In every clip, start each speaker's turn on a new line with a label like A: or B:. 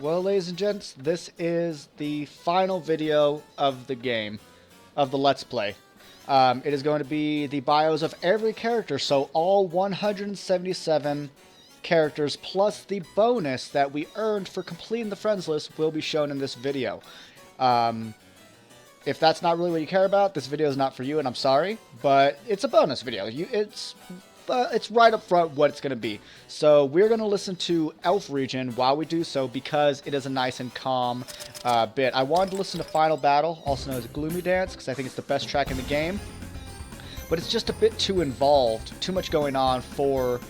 A: Well, ladies and gents, this is the final video of the game, of the Let's Play. It is going to be the bios of every character, so all 177 characters plus the bonus that we earned for completing the friends list will be shown in this video. If that's not really what you care about, this video is not for you, and I'm sorry, but it's a bonus video. It's right up front what it's going to be. So we're going to listen to Elf Region while we do so because it is a nice and calm bit. I wanted to listen to Final Battle, also known as Gloomy Dance, because I think it's the best track in the game. But it's just a bit too involved, too much going on for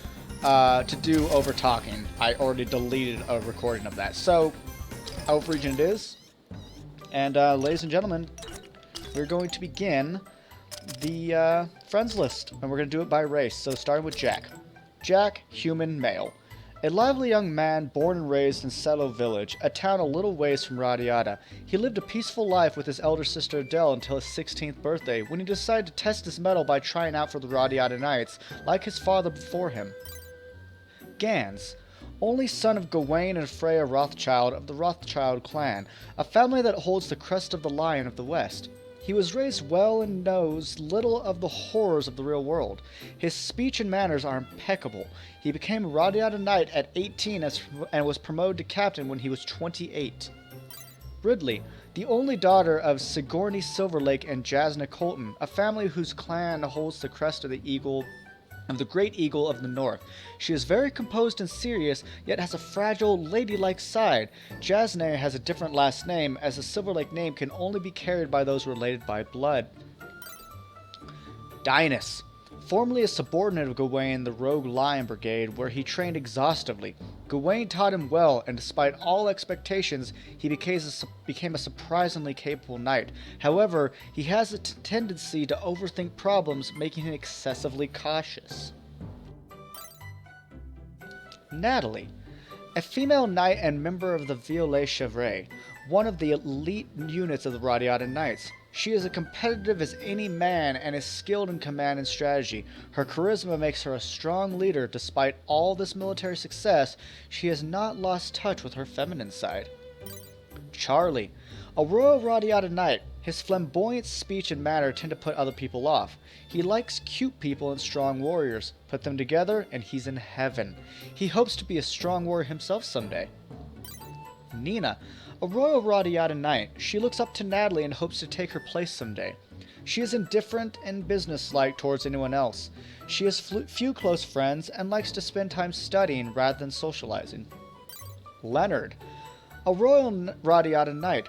A: to do over talking. I already deleted a recording of that. So Elf Region it is. And ladies and gentlemen, we're going to begin the friends list, and we're going to do it by race. So starting with Jack. Jack, human, male. A lively young man born and raised in Settle Village, a town a little ways from Radiata. He lived a peaceful life with his elder sister Adele until his 16th birthday, when he decided to test his mettle by trying out for the Radiata Knights, like his father before him. Gans. Only son of Gawain and Freya Rothschild of the Rothschild clan, a family that holds the crest of the Lion of the West. He was raised well and knows little of the horrors of the real world. His speech and manners are impeccable. He became a Radiata Knight at 18 and was promoted to captain when he was 28. Ridley, the only daughter of Sigourney Silverlake and Jasna Colton, a family whose clan holds the crest of the Great Eagle of the North. She is very composed and serious, yet has a fragile, ladylike side. Jasnair has a different last name, as the Silverlake name can only be carried by those related by blood. Dinas. Formerly a subordinate of Gawain, the Rogue Lion Brigade, where he trained exhaustively. Gawain taught him well, and despite all expectations, he became a surprisingly capable knight. However, he has a tendency to overthink problems, making him excessively cautious. Natalie. A female knight and member of the Violet Chevre, one of the elite units of the Radiata Knights. She is as competitive as any man and is skilled in command and strategy. Her charisma makes her a strong leader. Despite all this military success, she has not lost touch with her feminine side. Charlie. A royal Radiata Knight. His flamboyant speech and manner tend to put other people off. He likes cute people and strong warriors. Put them together and he's in heaven. He hopes to be a strong warrior himself someday. Nina. A royal Radiata Knight. She looks up to Natalie and hopes to take her place someday. She is indifferent and businesslike towards anyone else. She has few close friends and likes to spend time studying rather than socializing. Leonard. A royal Radiata Knight.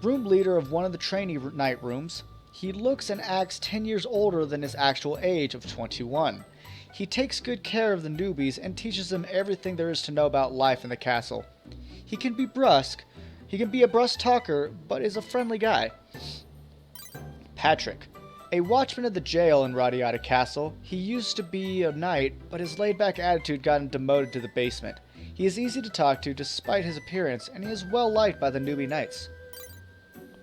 A: Room leader of one of the trainee night rooms. He looks and acts 10 years older than his actual age of 21. He takes good care of the newbies and teaches them everything there is to know about life in the castle. He can be brusque. He can be a brusque talker, but is a friendly guy. Patrick. A watchman of the jail in Radiata Castle. He used to be a knight, but his laid-back attitude got him demoted to the basement. He is easy to talk to despite his appearance, and he is well liked by the newbie knights.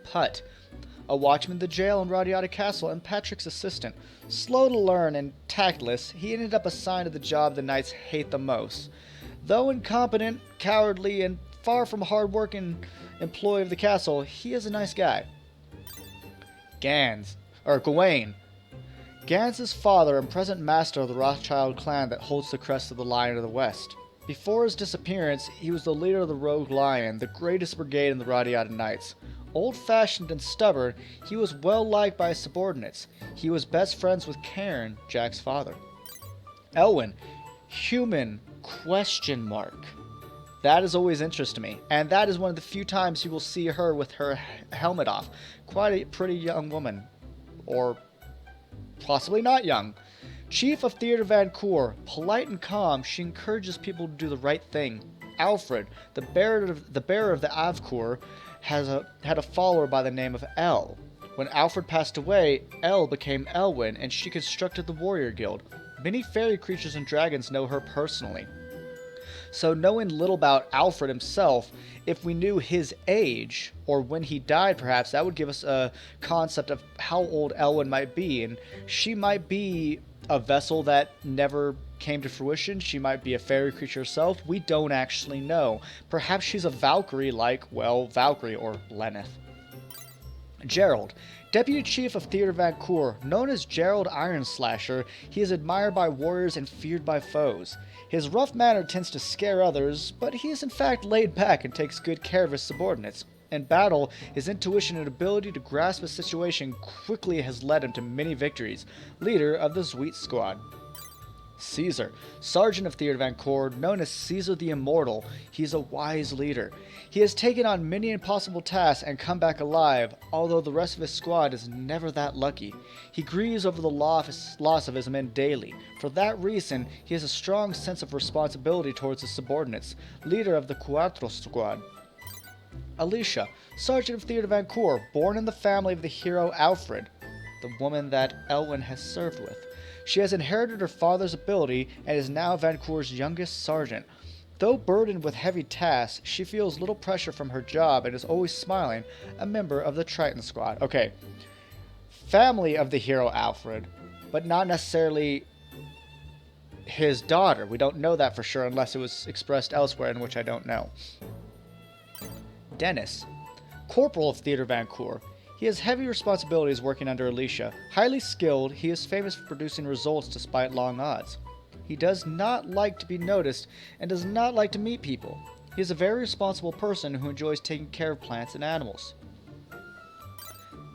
A: Putt. A watchman of the jail in Radiata Castle and Patrick's assistant. Slow to learn and tactless, he ended up assigned to the job the knights hate the most. Though incompetent, cowardly, and far from hard-working employee of the castle, he is a nice guy. Gawain. Gans's father and present master of the Rothschild clan that holds the crest of the Lion of the West. Before his disappearance, he was the leader of the Rogue Lion, the greatest brigade in the Radiata Knights. Old-fashioned and stubborn, he was well liked by his subordinates. He was best friends with Karen, Jack's father. Elwyn. Human? ? That has always interested me, and that is one of the few times you will see her with her helmet off. Quite a pretty young woman. Or possibly not young. Chief of Theatre Vancour, polite and calm, she encourages people to do the right thing. Alfred, the bearer of the Avcour, had a follower by the name of El. When Alfred passed away, El became Elwyn, and she constructed the Warrior Guild. Many fairy creatures and dragons know her personally. So knowing little about Alfred himself, if we knew his age, or when he died perhaps, that would give us a concept of how old Elwyn might be, and she might be a vessel that never came to fruition. She might be a fairy creature herself. We don't actually know. Perhaps she's a Valkyrie like, well, Valkyrie or Lenneth. Gerald, Deputy Chief of Theatre Vancour, known as Gerald Ironslasher, he is admired by warriors and feared by foes. His rough manner tends to scare others, but he is in fact laid back and takes good care of his subordinates. In battle, his intuition and ability to grasp a situation quickly has led him to many victories. Leader of the Sweet Squad. Caesar, Sergeant of Theatre Vancour, known as Caesar the Immortal, he is a wise leader. He has taken on many impossible tasks and come back alive, although the rest of his squad is never that lucky. He grieves over the loss of his men daily. For that reason, he has a strong sense of responsibility towards his subordinates. Leader of the Cuatro Squad. Alicia, Sergeant of Theatre Vancour, born in the family of the hero Alfred, the woman that Elwyn has served with. She has inherited her father's ability and is now Vancour's youngest sergeant. Though burdened with heavy tasks, she feels little pressure from her job and is always smiling, a member of the Triton Squad. Okay, family of the hero Alfred, but not necessarily his daughter. We don't know that for sure unless it was expressed elsewhere, in which I don't know. Dennis, Corporal of Theatre Vancour. He has heavy responsibilities working under Alicia. Highly skilled, he is famous for producing results despite long odds. He does not like to be noticed and does not like to meet people. He is a very responsible person who enjoys taking care of plants and animals.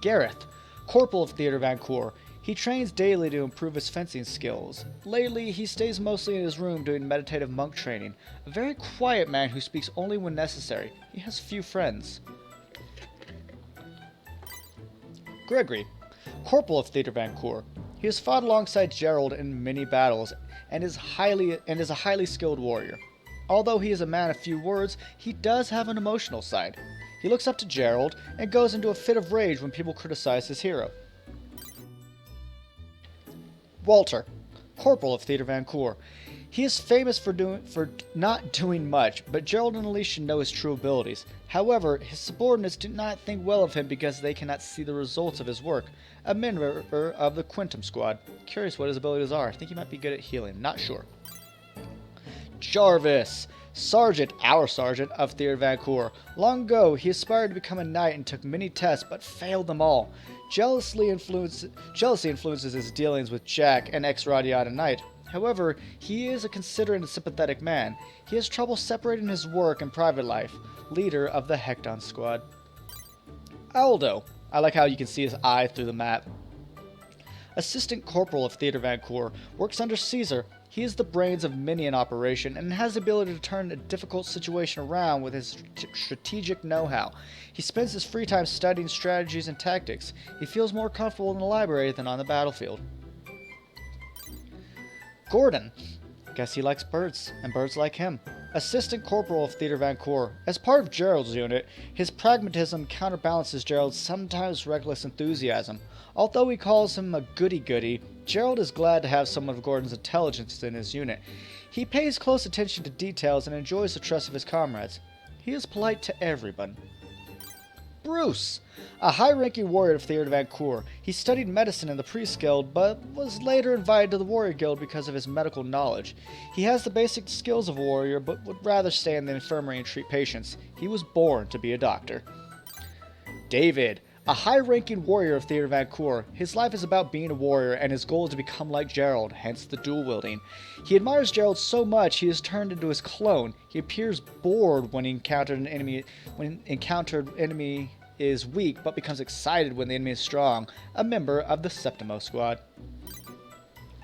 A: Gareth, Corporal of Theatre Vancour. He trains daily to improve his fencing skills. Lately, he stays mostly in his room doing meditative monk training. A very quiet man who speaks only when necessary. He has few friends. Gregory, Corporal of Theatre Vancour. He has fought alongside Gerald in many battles and is a highly skilled warrior. Although he is a man of few words, he does have an emotional side. He looks up to Gerald and goes into a fit of rage when people criticize his hero. Walter, Corporal of Theatre Vancour. He is famous for not doing much, but Gerald and Alicia know his true abilities. However, his subordinates do not think well of him because they cannot see the results of his work. A member of the Quintum Squad. Curious what his abilities are. I think he might be good at healing. Not sure. Jarvis, our Sergeant of Theatre Vancour. Long ago, he aspired to become a knight and took many tests, but failed them all. Jealousy influences his dealings with Jack, an ex-Radiata knight. However, he is a considerate and sympathetic man. He has trouble separating his work and private life. Leader of the Hecton Squad. Aldo. I like how you can see his eye through the map. Assistant Corporal of Theatre Vancour. Works under Caesar. He is the brains of many an operation and has the ability to turn a difficult situation around with his strategic know-how. He spends his free time studying strategies and tactics. He feels more comfortable in the library than on the battlefield. Gordon. Guess he likes birds, and birds like him. Assistant Corporal of Theatre Vancour. As part of Gerald's unit, his pragmatism counterbalances Gerald's sometimes reckless enthusiasm. Although he calls him a goody-goody, Gerald is glad to have someone of Gordon's intelligence in his unit. He pays close attention to details and enjoys the trust of his comrades. He is polite to everyone. Bruce, a high-ranking warrior of Theatre Vancour. He studied medicine in the Priest Guild, but was later invited to the Warrior Guild because of his medical knowledge. He has the basic skills of a warrior, but would rather stay in the infirmary and treat patients. He was born to be a doctor. David, a high-ranking warrior of Theatre Vancour. His life is about being a warrior, and his goal is to become like Gerald, hence the dual-wielding. He admires Gerald so much he is turned into his clone. He appears bored when encountered enemy is weak, but becomes excited when the enemy is strong. A member of the Septimo Squad.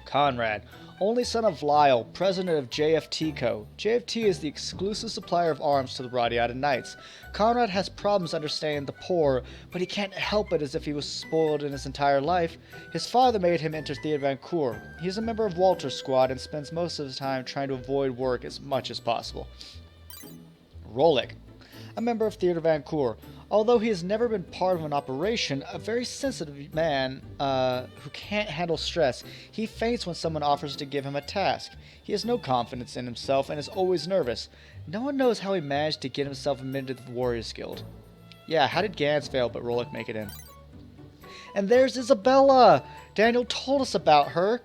A: Conrad, only son of Lyle, president of JFT Co. JFT is the exclusive supplier of arms to the Radiata Knights. Conrad has problems understanding the poor, but he can't help it as if he was spoiled in his entire life. His father made him enter Theatre Vancour. He is a member of Walter's squad and spends most of his time trying to avoid work as much as possible. Rolik, a member of Theatre Vancour. Although he has never been part of an operation, a very sensitive man who can't handle stress. He faints when someone offers to give him a task. He has no confidence in himself and is always nervous. No one knows how he managed to get himself admitted to the Warriors Guild. Yeah, how did Gans fail but Rolik make it in? And there's Isabella! Daniel told us about her.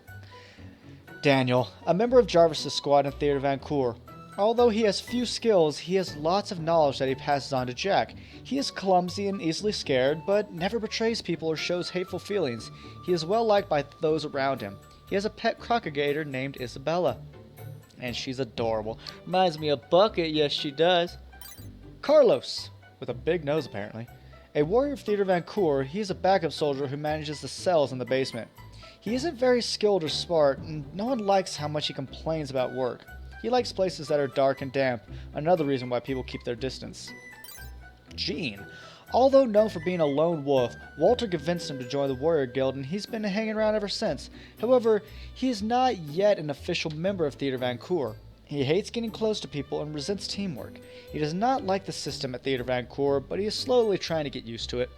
A: Daniel, a member of Jarvis's squad in Theatre Vancourt. Although he has few skills, he has lots of knowledge that he passes on to Jack. He is clumsy and easily scared, but never betrays people or shows hateful feelings. He is well liked by those around him. He has a pet crocagator named Isabella. And she's adorable. Reminds me of Bucket, yes she does. Carlos, with a big nose apparently. A warrior of Theatre Vancourt, he is a backup soldier who manages the cells in the basement. He isn't very skilled or smart, and no one likes how much he complains about work. He likes places that are dark and damp, another reason why people keep their distance. Gene. Although known for being a lone wolf, Walter convinced him to join the Warrior Guild and he's been hanging around ever since. However, he is not yet an official member of Theatre Vancourt. He hates getting close to people and resents teamwork. He does not like the system at Theatre Vancourt, but he is slowly trying to get used to it.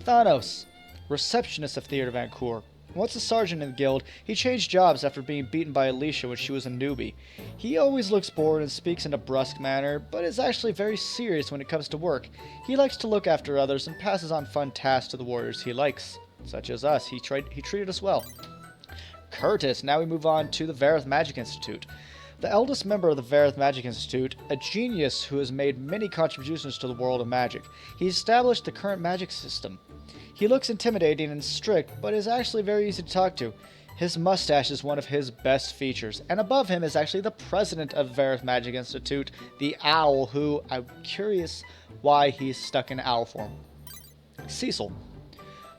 A: Thanos. Receptionist of Theatre Vancourt. Once a sergeant in the guild, he changed jobs after being beaten by Alicia when she was a newbie. He always looks bored and speaks in a brusque manner, but is actually very serious when it comes to work. He likes to look after others and passes on fun tasks to the warriors he likes, such as us. He treated us well. Curtis. Now we move on to the Vareth Magic Institute. The eldest member of the Vareth Magic Institute, a genius who has made many contributions to the world of magic. He established the current magic system. He looks intimidating and strict, but is actually very easy to talk to. His mustache is one of his best features, and above him is actually the president of Vareth Magic Institute, the Owl, who I'm curious why he's stuck in owl form. Cecil.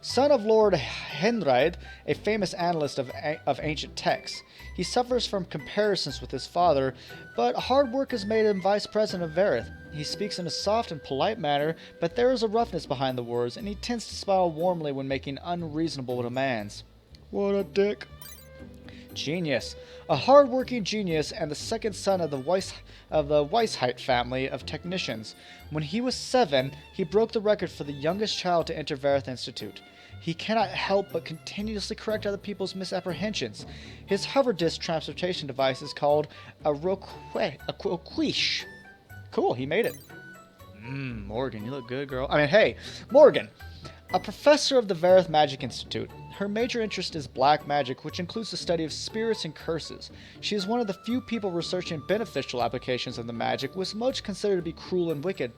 A: Son of Lord Henride, a famous analyst of ancient texts. He suffers from comparisons with his father, but hard work has made him vice president of Vareth. He speaks in a soft and polite manner, but there is a roughness behind the words, and he tends to smile warmly when making unreasonable demands. What a dick. Genius. A hard-working genius and the second son of the Weishaupt family of technicians. When he was 7, he broke the record for the youngest child to enter Vareth Institute. He cannot help but continuously correct other people's misapprehensions. His hover disc transportation device is called a Roquiche. Cool, he made it. Morgan, you look good, girl. Hey, Morgan, a professor of the Vareth Magic Institute. Her major interest is black magic, which includes the study of spirits and curses. She is one of the few people researching beneficial applications of the magic, which most consider to be cruel and wicked.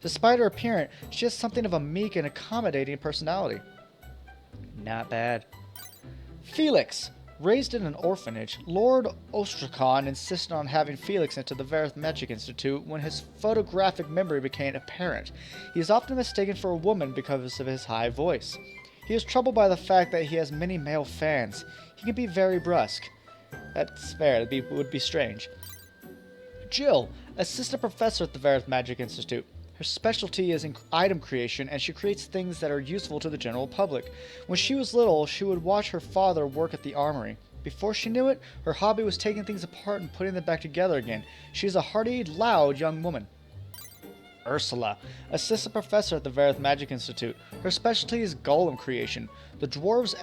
A: Despite her appearance, she has something of a meek and accommodating personality. Not bad. Felix. Raised in an orphanage, Lord Ostrakhan insisted on having Felix into the Vareth Magic Institute when his photographic memory became apparent. He is often mistaken for a woman because of his high voice. He is troubled by the fact that he has many male fans. He can be very brusque. That's fair, it would be strange. Jill, assistant professor at the Vareth Magic Institute. Her specialty is in item creation, and she creates things that are useful to the general public. When she was little, she would watch her father work at the armory. Before she knew it, her hobby was taking things apart and putting them back together again. She is a hearty, loud young woman. Ursula, assistant professor at the Vareth Magic Institute. Her specialty is golem creation. The dwarves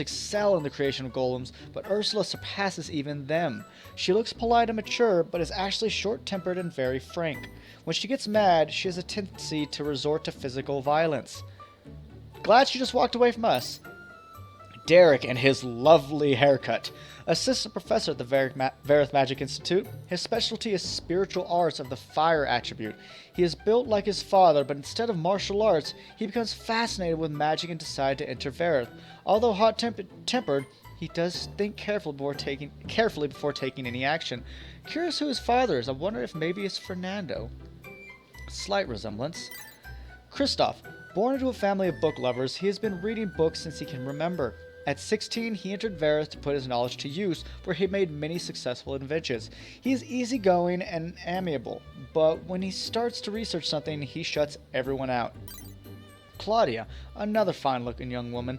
A: excel in the creation of golems, but Ursula surpasses even them. She looks polite and mature, but is actually short-tempered and very frank. When she gets mad, she has a tendency to resort to physical violence. Glad she just walked away from us. Derek and his lovely haircut. Assistant professor at the Vareth Magic Institute. His specialty is spiritual arts of the fire attribute. He is built like his father, but instead of martial arts, he becomes fascinated with magic and decides to enter Vareth. Although hot-tempered, he does think carefully before taking any action. Curious who his father is. I wonder if maybe it's Fernando. Slight resemblance. Christoph. Born into a family of book lovers, he has been reading books since he can remember. At 16, he entered Vareth to put his knowledge to use, where he made many successful inventions. He is easygoing and amiable, but when he starts to research something, he shuts everyone out. Claudia, another fine-looking young woman.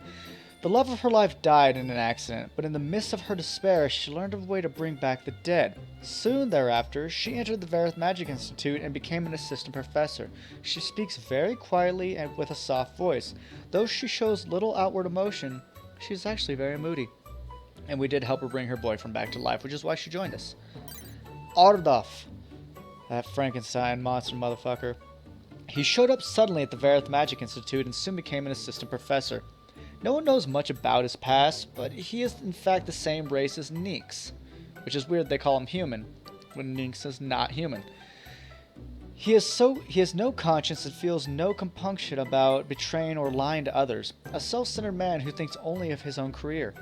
A: The love of her life died in an accident, but in the midst of her despair, she learned of a way to bring back the dead. Soon thereafter, she entered the Vareth Magic Institute and became an assistant professor. She speaks very quietly and with a soft voice. Though she shows little outward emotion, she's actually very moody. And we did help her bring her boyfriend back to life, which is why she joined us. Ardolf, that Frankenstein monster motherfucker. He showed up suddenly at the Vareth Magic Institute and soon became an assistant professor. No one knows much about his past, but he is in fact the same race as Neeks, which is weird they call him human, when Neeks is not human. He has no conscience and feels no compunction about betraying or lying to others, a self-centered man who thinks only of his own career.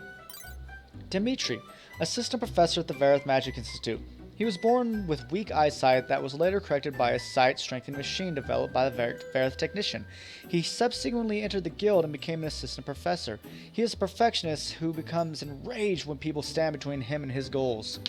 A: Dimitri, assistant professor at the Vareth Magic Institute. He was born with weak eyesight that was later corrected by a sight-strengthening machine developed by the Vareth technician. He subsequently entered the guild and became an assistant professor. He is a perfectionist who becomes enraged when people stand between him and his goals.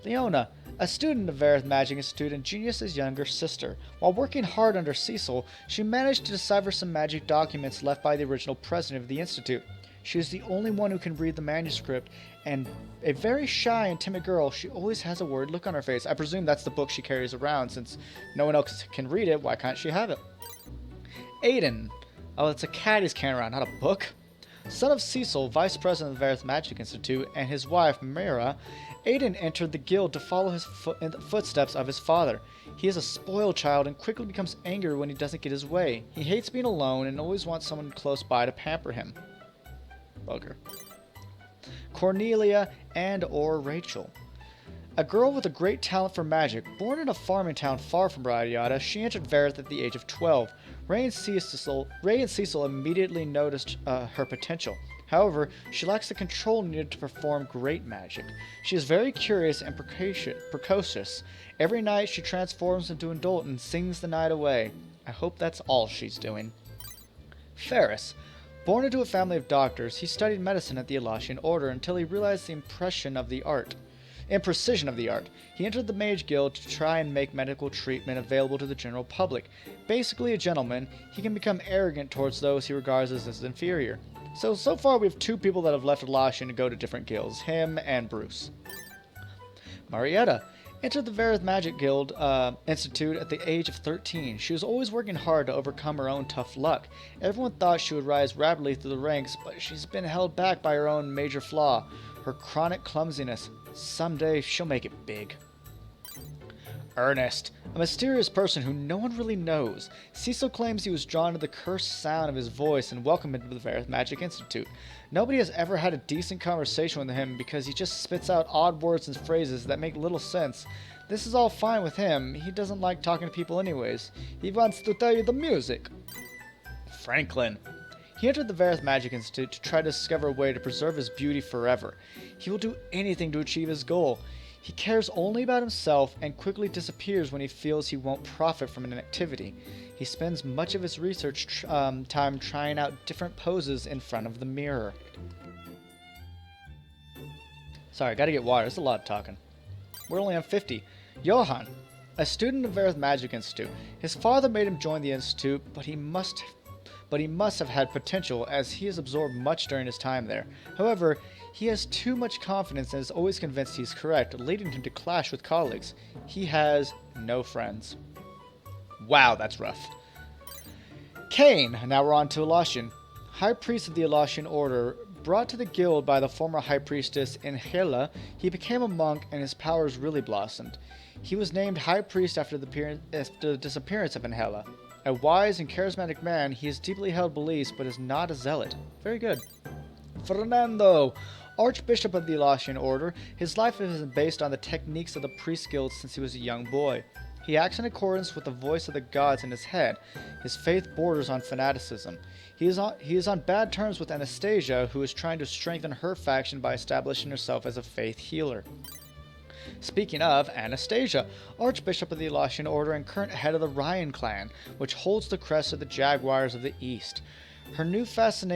A: Leona, a student of Vareth Magic Institute and Genius's younger sister. While working hard under Cecil, she managed to decipher some magic documents left by the original president of the Institute. She is the only one who can read the manuscript, and a very shy and timid girl, she always has a worried look on her face. I presume that's the book she carries around, since no one else can read it, why can't she have it? Aiden. Oh, it's a cat he's carrying around, not a book. Son of Cecil, vice president of the Vareth Magic Institute, and his wife, Mira, Aiden entered the guild to follow in the footsteps of his father. He is a spoiled child and quickly becomes angry when he doesn't get his way. He hates being alone and always wants someone close by to pamper him. Bugger. Cornelia and/or Rachel. A girl with a great talent for magic, born in a farming town far from Radiata, she entered Vareth at the age of 12. Ray and Cecil immediately noticed her potential. However, she lacks the control needed to perform great magic. She is very curious and precocious. Every night she transforms into an adult and sings the night away. I hope that's all she's doing. Ferris. Born into a family of doctors, he studied medicine at the Elashian Order until he realized the imprecision of the art. He entered the Mage Guild to try and make medical treatment available to the general public. Basically a gentleman, he can become arrogant towards those he regards as his inferior. So far we have two people that have left Elashian to go to different guilds, him and Bruce. Marietta entered the Vareth Magic Guild Institute at the age of 13. She was always working hard to overcome her own tough luck. Everyone thought she would rise rapidly through the ranks, but she's been held back by her own major flaw, her chronic clumsiness. Someday she'll make it big. Ernest, a mysterious person who no one really knows. Cecil claims he was drawn to the cursed sound of his voice and welcomed him to the Vareth Magic Institute. Nobody has ever had a decent conversation with him because he just spits out odd words and phrases that make little sense. This is all fine with him. He doesn't like talking to people anyways. He wants to tell you the music. Franklin. He entered the Vareth Magic Institute to try to discover a way to preserve his beauty forever. He will do anything to achieve his goal. He cares only about himself and quickly disappears when he feels he won't profit from an activity. He spends much of his research time trying out different poses in front of the mirror. Sorry, gotta get water. There's a lot of talking. We're only on 50. Johan, a student of Vareth Magic Institute. His father made him join the institute, but he must have had potential as he has absorbed much during his time there. However, he has too much confidence and is always convinced he's correct, leading him to clash with colleagues. He has no friends. Wow, that's rough. Cain, now we're on to Elashian. High Priest of the Elashian Order, brought to the guild by the former High Priestess Inhela, he became a monk and his powers really blossomed. He was named High Priest after the disappearance of Inhela. A wise and charismatic man, he has deeply held beliefs but is not a zealot. Very good. Fernando, Archbishop of the Elashian Order, his life has been based on the techniques of the priest guild since he was a young boy. He acts in accordance with the voice of the gods in his head. His faith borders on fanaticism. He is on bad terms with Anastasia, who is trying to strengthen her faction by establishing herself as a faith healer. Speaking of, Anastasia, Archbishop of the Elashian Order and current head of the Ryan clan, which holds the crest of the Jaguars of the East. Her new faction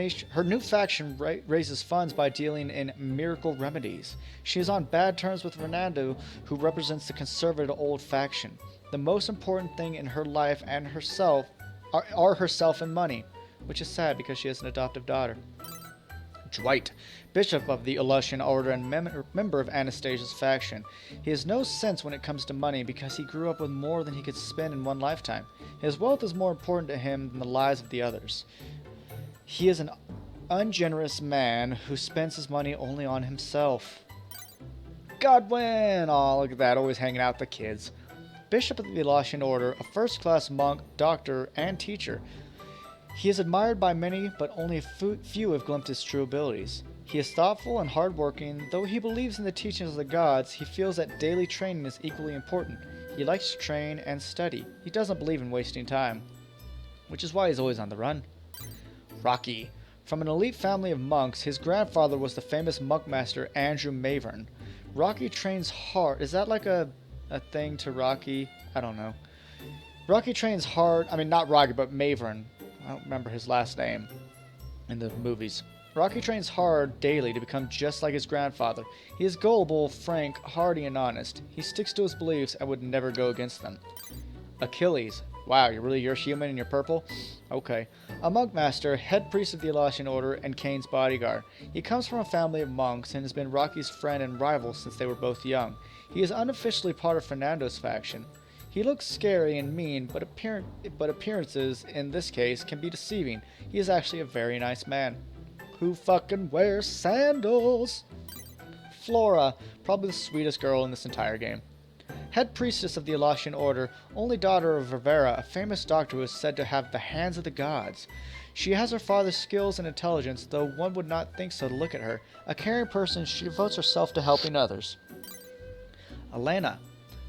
A: raises funds by dealing in miracle remedies. She is on bad terms with Fernando, who represents the conservative old faction. The most important thing in her life and herself are herself and money, which is sad because she has an adoptive daughter. Dwight, Bishop of the Elashian Order and member of Anastasia's faction. He has no sense when it comes to money because he grew up with more than he could spend in one lifetime. His wealth is more important to him than the lives of the others. He is an ungenerous man who spends his money only on himself. Godwin! Oh, look at that, always hanging out with the kids. Bishop of the Elashian Order, a first-class monk, doctor, and teacher. He is admired by many, but only few have glimpsed his true abilities. He is thoughtful and hardworking. Though he believes in the teachings of the gods, he feels that daily training is equally important. He likes to train and study. He doesn't believe in wasting time, which is why he's always on the run. Rocky. From an elite family of monks, his grandfather was the famous monk master Andrew Mavern. Rocky trains hard. Is that like a thing to Rocky? I don't know. Rocky trains hard. I mean, not Rocky, but Mavern. I don't remember his last name in the movies. Rocky trains hard daily to become just like his grandfather. He is gullible, frank, hardy, and honest. He sticks to his beliefs and would never go against them. Achilles. Wow, you're human and you're purple? Okay. A monk master, head priest of the Elasian Order, and Kane's bodyguard. He comes from a family of monks and has been Rocky's friend and rival since they were both young. He is unofficially part of Fernando's faction. He looks scary and mean, but appearances, in this case, can be deceiving. He is actually a very nice man. Who fucking wears sandals? Flora, probably the sweetest girl in this entire game. Head priestess of the Elasian Order, only daughter of Rivera, a famous doctor who is said to have the hands of the gods. She has her father's skills and intelligence, though one would not think so to look at her. A caring person, she devotes herself to helping others. Elena.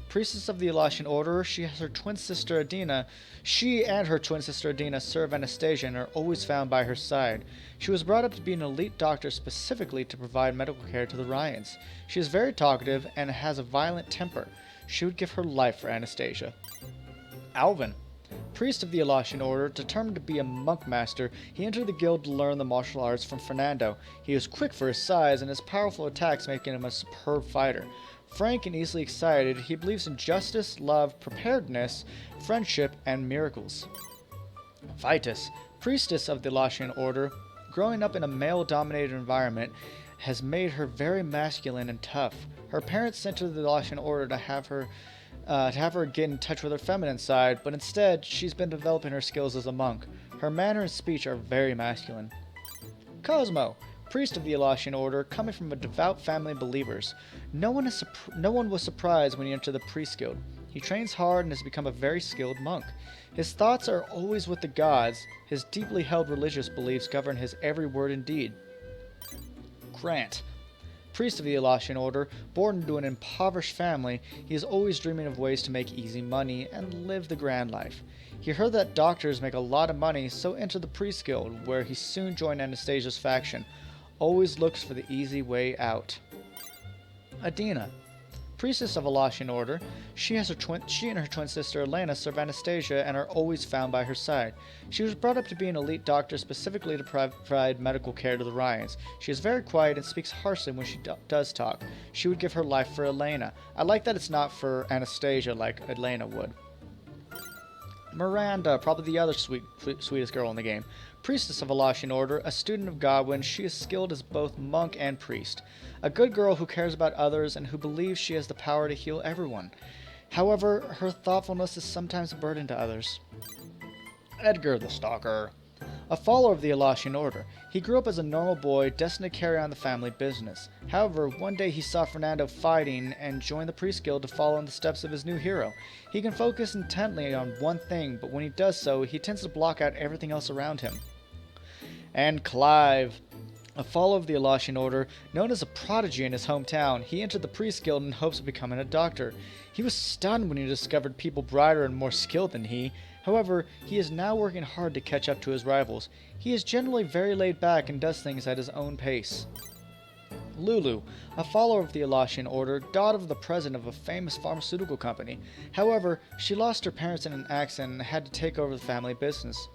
A: Priestess of the Elasian Order, she has her twin sister Adina. She and her twin sister Adina serve Anastasia and are always found by her side. She was brought up to be an elite doctor specifically to provide medical care to the Ryans. She is very talkative and has a violent temper. She would give her life for Anastasia. Alvin. Priest of the Elasian Order, determined to be a monk master, he entered the guild to learn the martial arts from Fernando. He is quick for his size, and his powerful attacks making him a superb fighter. Frank and easily excited, he believes in justice, love, preparedness, friendship, and miracles. Vitus, priestess of the Elasian Order, growing up in a male-dominated environment, has made her very masculine and tough. Her parents sent her to the Elasian Order to have her get in touch with her feminine side, but instead, she's been developing her skills as a monk. Her manner and speech are very masculine. Cosmo, priest of the Elasian Order, coming from a devout family of believers. No one was surprised when he entered the priest guild. He trains hard and has become a very skilled monk. His thoughts are always with the gods. His deeply held religious beliefs govern his every word and deed. Grant, priest of the Elasian Order, born into an impoverished family, he is always dreaming of ways to make easy money and live the grand life. He heard that doctors make a lot of money, so entered the priest guild, where he soon joined Anastasia's faction. Always looks for the easy way out. Adina, priestess of Elasian Order, she and her twin sister Elena serve Anastasia and are always found by her side. She was brought up to be an elite doctor specifically to provide medical care to the Ryans. She is very quiet and speaks harshly when she does talk. She would give her life for Elena. I like that it's not for Anastasia like Elena would. Miranda, probably the other sweetest girl in the game. Priestess of Elasian Order, a student of Godwin, she is skilled as both monk and priest. A good girl who cares about others and who believes she has the power to heal everyone. However, her thoughtfulness is sometimes a burden to others. Edgar the Stalker. A follower of the Elasian Order, he grew up as a normal boy destined to carry on the family business. However, one day he saw Fernando fighting and joined the priest guild to follow in the steps of his new hero. He can focus intently on one thing, but when he does so, he tends to block out everything else around him. And Clive. A follower of the Elasian Order, known as a prodigy in his hometown, he entered the priest guild in hopes of becoming a doctor. He was stunned when he discovered people brighter and more skilled than he. However, he is now working hard to catch up to his rivals. He is generally very laid back and does things at his own pace. Lulu, a follower of the Elasian Order, daughter of the president of a famous pharmaceutical company. However, she lost her parents in an accident and had to take over the family business.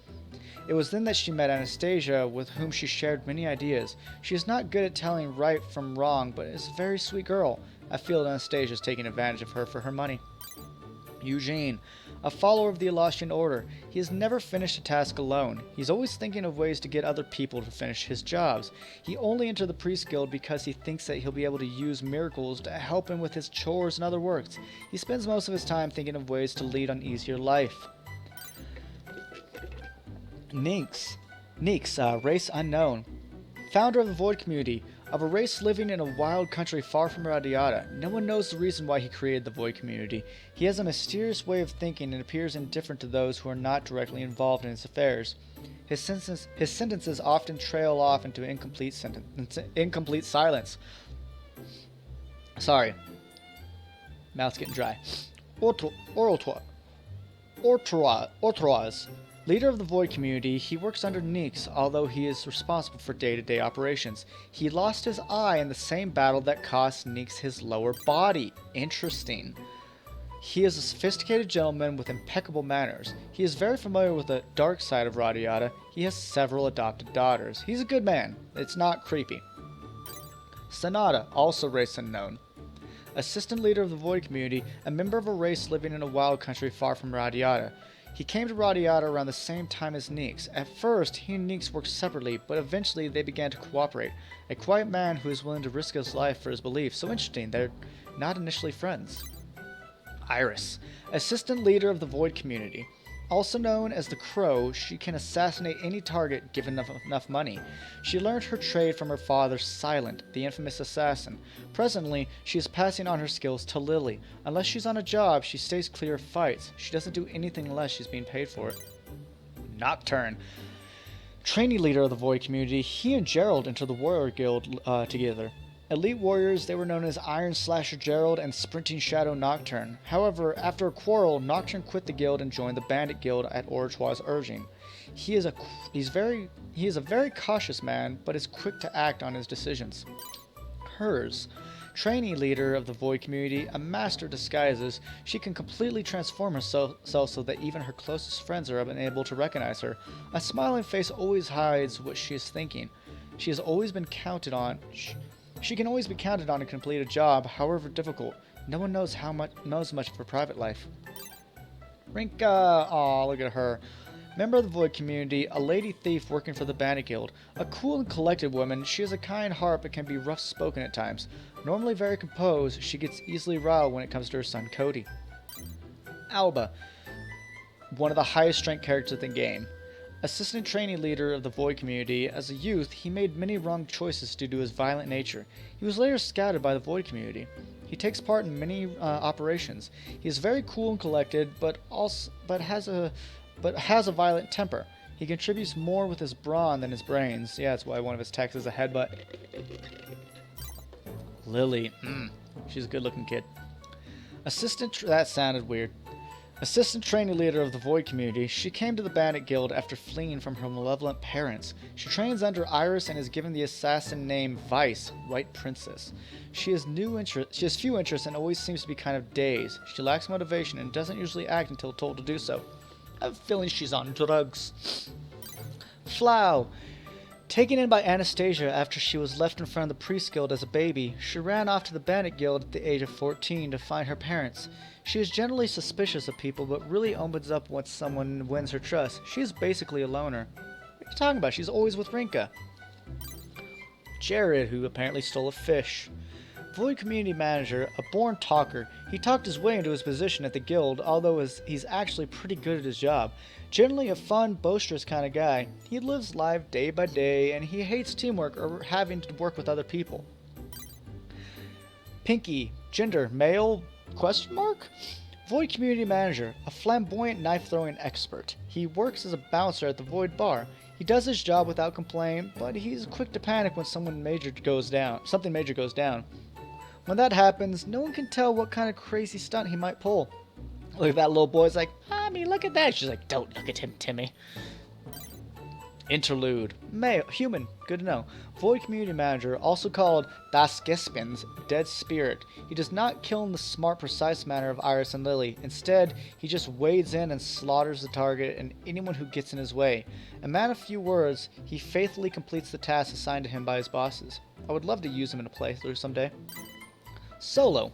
A: It was then that she met Anastasia, with whom she shared many ideas. She is not good at telling right from wrong, but is a very sweet girl. I feel that Anastasia is taking advantage of her for her money. Eugene, a follower of the Elasian Order. He has never finished a task alone. He's always thinking of ways to get other people to finish his jobs. He only entered the priest guild because he thinks that he'll be able to use miracles to help him with his chores and other works. He spends most of his time thinking of ways to lead an easier life. Neeks, race unknown. Founder of the Void Community, of a race living in a wild country far from Radiata. No one knows the reason why he created the Void Community. He has a mysterious way of thinking and appears indifferent to those who are not directly involved in his affairs. His sentences often trail off into incomplete silence. Sorry, mouth's getting dry. Ortroaz. Leader of the Void community, he works under Neeks, although he is responsible for day-to-day operations. He lost his eye in the same battle that cost Neeks his lower body. Interesting. He is a sophisticated gentleman with impeccable manners. He is very familiar with the dark side of Radiata. He has several adopted daughters. He's a good man. It's not creepy. Sonata, also race unknown. Assistant leader of the Void community, a member of a race living in a wild country far from Radiata. He came to Radiata around the same time as Neeks. At first, he and Neeks worked separately, but eventually they began to cooperate. A quiet man who is willing to risk his life for his beliefs. So interesting, they're not initially friends. Iris, assistant leader of the Void community. Also known as the Crow, she can assassinate any target given enough money. She learned her trade from her father, Silent, the infamous assassin. Presently, she is passing on her skills to Lily. Unless she's on a job, she stays clear of fights. She doesn't do anything unless she's being paid for it. Nocturne, trainee leader of the Void community. He and Gerald enter the Warrior Guild together. Elite warriors, they were known as Iron Slasher Gerald and Sprinting Shadow Nocturne. However, after a quarrel, Nocturne quit the guild and joined the Bandit Guild at Orcs' urging. He is a very cautious man, but is quick to act on his decisions. Hers, trainee leader of the Void community, a master of disguises, she can completely transform herself so that even her closest friends are unable to recognize her. A smiling face always hides what she is thinking. She has always been counted on. She can always be counted on to complete a job, however difficult. No one knows much of her private life. Rinka, aw, look at her. Member of the Void community, a lady thief working for the Bandit Guild. A cool and collected woman, she has a kind heart but can be rough-spoken at times. Normally very composed, she gets easily riled when it comes to her son Cody. Alba, one of the highest strength characters in the game. Assistant trainee leader of the Void community, as a youth, he made many wrong choices due to his violent nature. He was later scouted by the Void community. He takes part in many operations. He is very cool and collected, but has a violent temper. He contributes more with his brawn than his brains. Yeah, that's why one of his techs is a headbutt. Lily, she's a good-looking kid. That sounded weird. Assistant trainee leader of the Void community, she came to the Bandit Guild after fleeing from her malevolent parents. She trains under Iris and is given the assassin name Vice, White Princess. She has few interests and always seems to be kind of dazed. She lacks motivation and doesn't usually act until told to do so. I have a feeling she's on drugs. Flau. Taken in by Anastasia after she was left in front of the Priest Guild as a baby, she ran off to the Bandit Guild at the age of 14 to find her parents. She is generally suspicious of people, but really opens up once someone wins her trust. She is basically a loner. What are you talking about? She's always with Rinka. Jared, who apparently stole a fish. Void community manager, a born talker. He talked his way into his position at the guild, although he's actually pretty good at his job. Generally a fun, boisterous kind of guy. He lives life day by day, and he hates teamwork or having to work with other people. Pinky, gender, male, ? Void community manager, a flamboyant knife-throwing expert. He works as a bouncer at the Void bar. He does his job without complaint, but he's quick to panic when something major goes down. When that happens, no one can tell what kind of crazy stunt he might pull. Look at that little boy's like, Mommy, look at that. She's like, don't look at him, Timmy. Interlude. Male, human, good to know. Void community manager, also called Das Gespin's dead spirit. He does not kill in the smart, precise manner of Iris and Lily. Instead, he just wades in and slaughters the target and anyone who gets in his way. A man of few words, he faithfully completes the tasks assigned to him by his bosses. I would love to use him in a playthrough someday. Solo.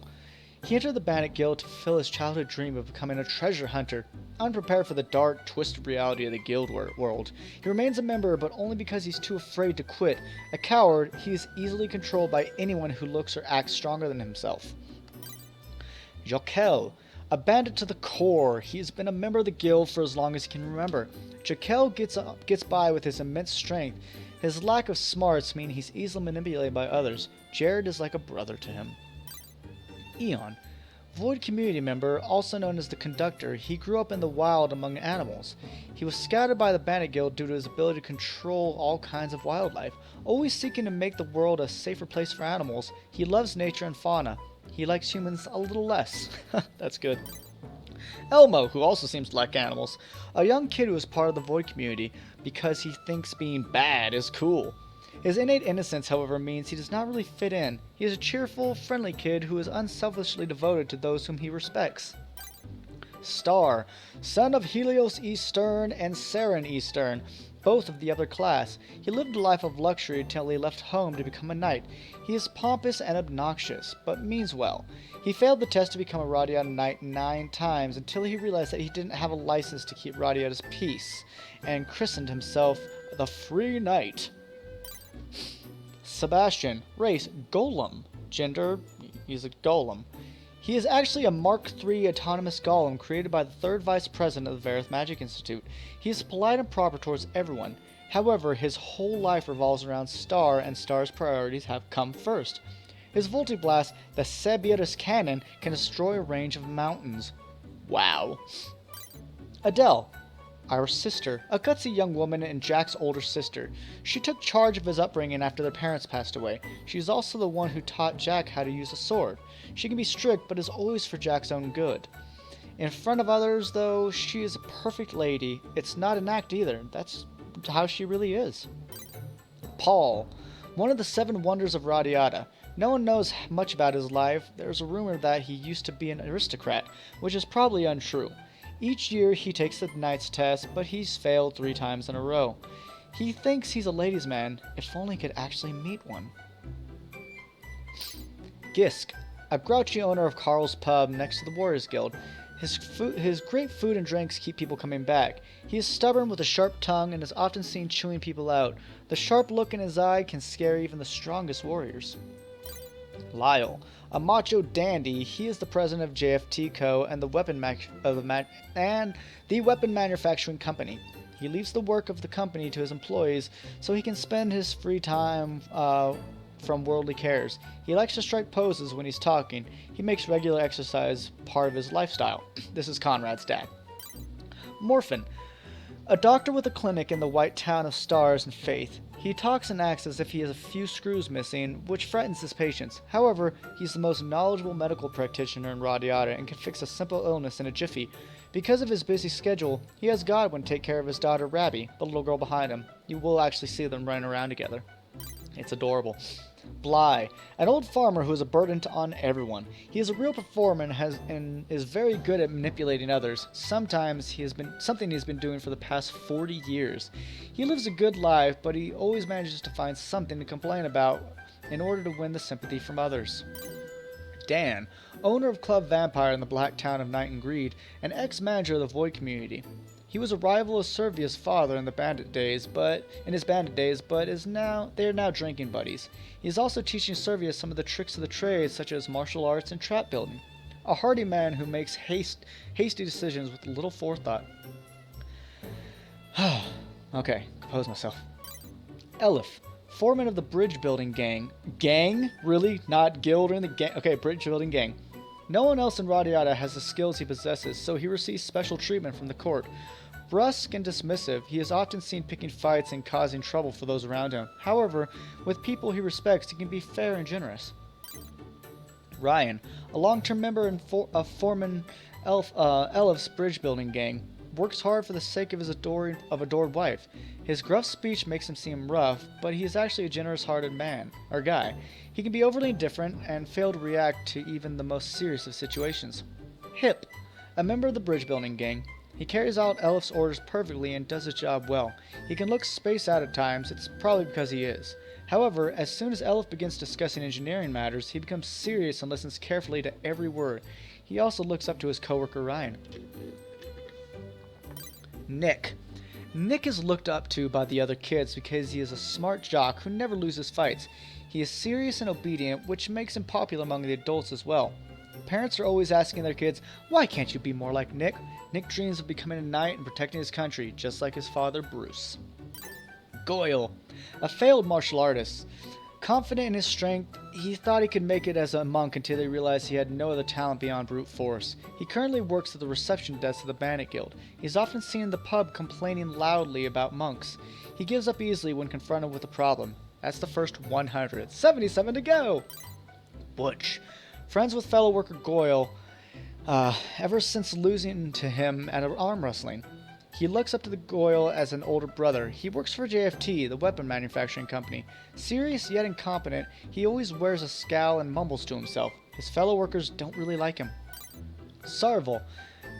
A: He entered the Bandit Guild to fulfill his childhood dream of becoming a treasure hunter. Unprepared for the dark, twisted reality of the guild world, he remains a member, but only because he's too afraid to quit. A coward, he is easily controlled by anyone who looks or acts stronger than himself. Jokel. A bandit to the core, he has been a member of the guild for as long as he can remember. Jokel gets by with his immense strength. His lack of smarts mean he's easily manipulated by others. Jared is like a brother to him. Eon. Void community member, also known as the Conductor, he grew up in the wild among animals. He was scouted by the Bandit Guild due to his ability to control all kinds of wildlife, always seeking to make the world a safer place for animals. He loves nature and fauna. He likes humans a little less. That's good. Elmo, who also seems to like animals, a young kid who is part of the Void community because he thinks being bad is cool. His innate innocence, however, means he does not really fit in. He is a cheerful, friendly kid who is unselfishly devoted to those whom he respects. Star, son of Helios E. Stern and Saren E. Stern, both of the other class. He lived a life of luxury until he left home to become a knight. He is pompous and obnoxious, but means well. He failed the test to become a Radiata knight 9 times until he realized that he didn't have a license to keep Radiata's peace, and christened himself the Free Knight. Sebastian, race, Golem. Gender, he's a Golem. He is actually a Mark III autonomous golem created by the 3rd Vice President of the Vareth Magic Institute. He is polite and proper towards everyone. However, his whole life revolves around Star, and Star's priorities have come first. His Voltiblast, the Sebiris Cannon, can destroy a range of mountains. Wow. Adele, our sister, a gutsy young woman and Jack's older sister. She took charge of his upbringing after their parents passed away. She is also the one who taught Jack how to use a sword. She can be strict, but is always for Jack's own good. In front of others, though, she is a perfect lady. It's not an act either. That's how she really is. Paul, one of the 7 wonders of Radiata. No one knows much about his life. There's a rumor that he used to be an aristocrat, which is probably untrue. Each year he takes the knight's test, but he's failed 3 times in a row. He thinks he's a ladies' man, if only he could actually meet one. Gisk, a grouchy owner of Carl's pub next to the Warriors Guild. His great food and drinks keep people coming back. He is stubborn with a sharp tongue and is often seen chewing people out. The sharp look in his eye can scare even the strongest warriors. Lyle, a macho dandy, he is the president of JFT Co. and the weapon manufacturing company. He leaves the work of the company to his employees so he can spend his free time from worldly cares. He likes to strike poses when he's talking. He makes regular exercise part of his lifestyle. This is Conrad's dad. Morphin, a doctor with a clinic in the white town of Stars and Faith. He talks and acts as if he has a few screws missing, which frightens his patients. However, he's the most knowledgeable medical practitioner in Radiata and can fix a simple illness in a jiffy. Because of his busy schedule, he has Godwin take care of his daughter Rabbi, the little girl behind him. You will actually see them running around together. It's adorable. Bly, an old farmer who is a burden on everyone. He is a real performer and is very good at manipulating others. Sometimes something he's been doing for the past 40 years. He lives a good life, but he always manages to find something to complain about in order to win the sympathy from others. Dan, owner of Club Vampire in the black town of Night and Greed, and ex-manager of the Void community. He was a rival of Servia's father in his bandit days, but they are now drinking buddies. He is also teaching Servia some of the tricks of the trade, such as martial arts and trap building. A hardy man who makes hasty decisions with little forethought. Okay, compose myself. Elif, foreman of the bridge building gang. Gang? Really? Not guild or in the gang? Okay, bridge building gang. No one else in Radiata has the skills he possesses, so he receives special treatment from the court. Brusque and dismissive, he is often seen picking fights and causing trouble for those around him. However, with people he respects, he can be fair and generous. Ryan, a long-term member and foreman Elves bridge building gang, works hard for the sake of his adored wife. His gruff speech makes him seem rough, but he is actually a generous-hearted guy. He can be overly indifferent and fail to react to even the most serious of situations. Hip, a member of the bridge building gang. He carries out Elf's orders perfectly and does his job well. He can look spaced out at times, it's probably because he is. However, as soon as Elf begins discussing engineering matters, he becomes serious and listens carefully to every word. He also looks up to his coworker Ryan. Nick. Nick is looked up to by the other kids because he is a smart jock who never loses fights. He is serious and obedient, which makes him popular among the adults as well. Parents are always asking their kids, why can't you be more like Nick? Nick dreams of becoming a knight and protecting his country, just like his father Bruce. Goyle, a failed martial artist. Confident in his strength, he thought he could make it as a monk until he realized he had no other talent beyond brute force. He currently works at the reception desk of the Bandit Guild. He's often seen in the pub complaining loudly about monks. He gives up easily when confronted with a problem. That's the first 100. 77 to go! Butch. Friends with fellow worker Goyle, ever since losing to him at arm wrestling. He looks up to the Goyle as an older brother. He works for JFT, the weapon manufacturing company. Serious yet incompetent, he always wears a scowl and mumbles to himself. His fellow workers don't really like him. Sarvel,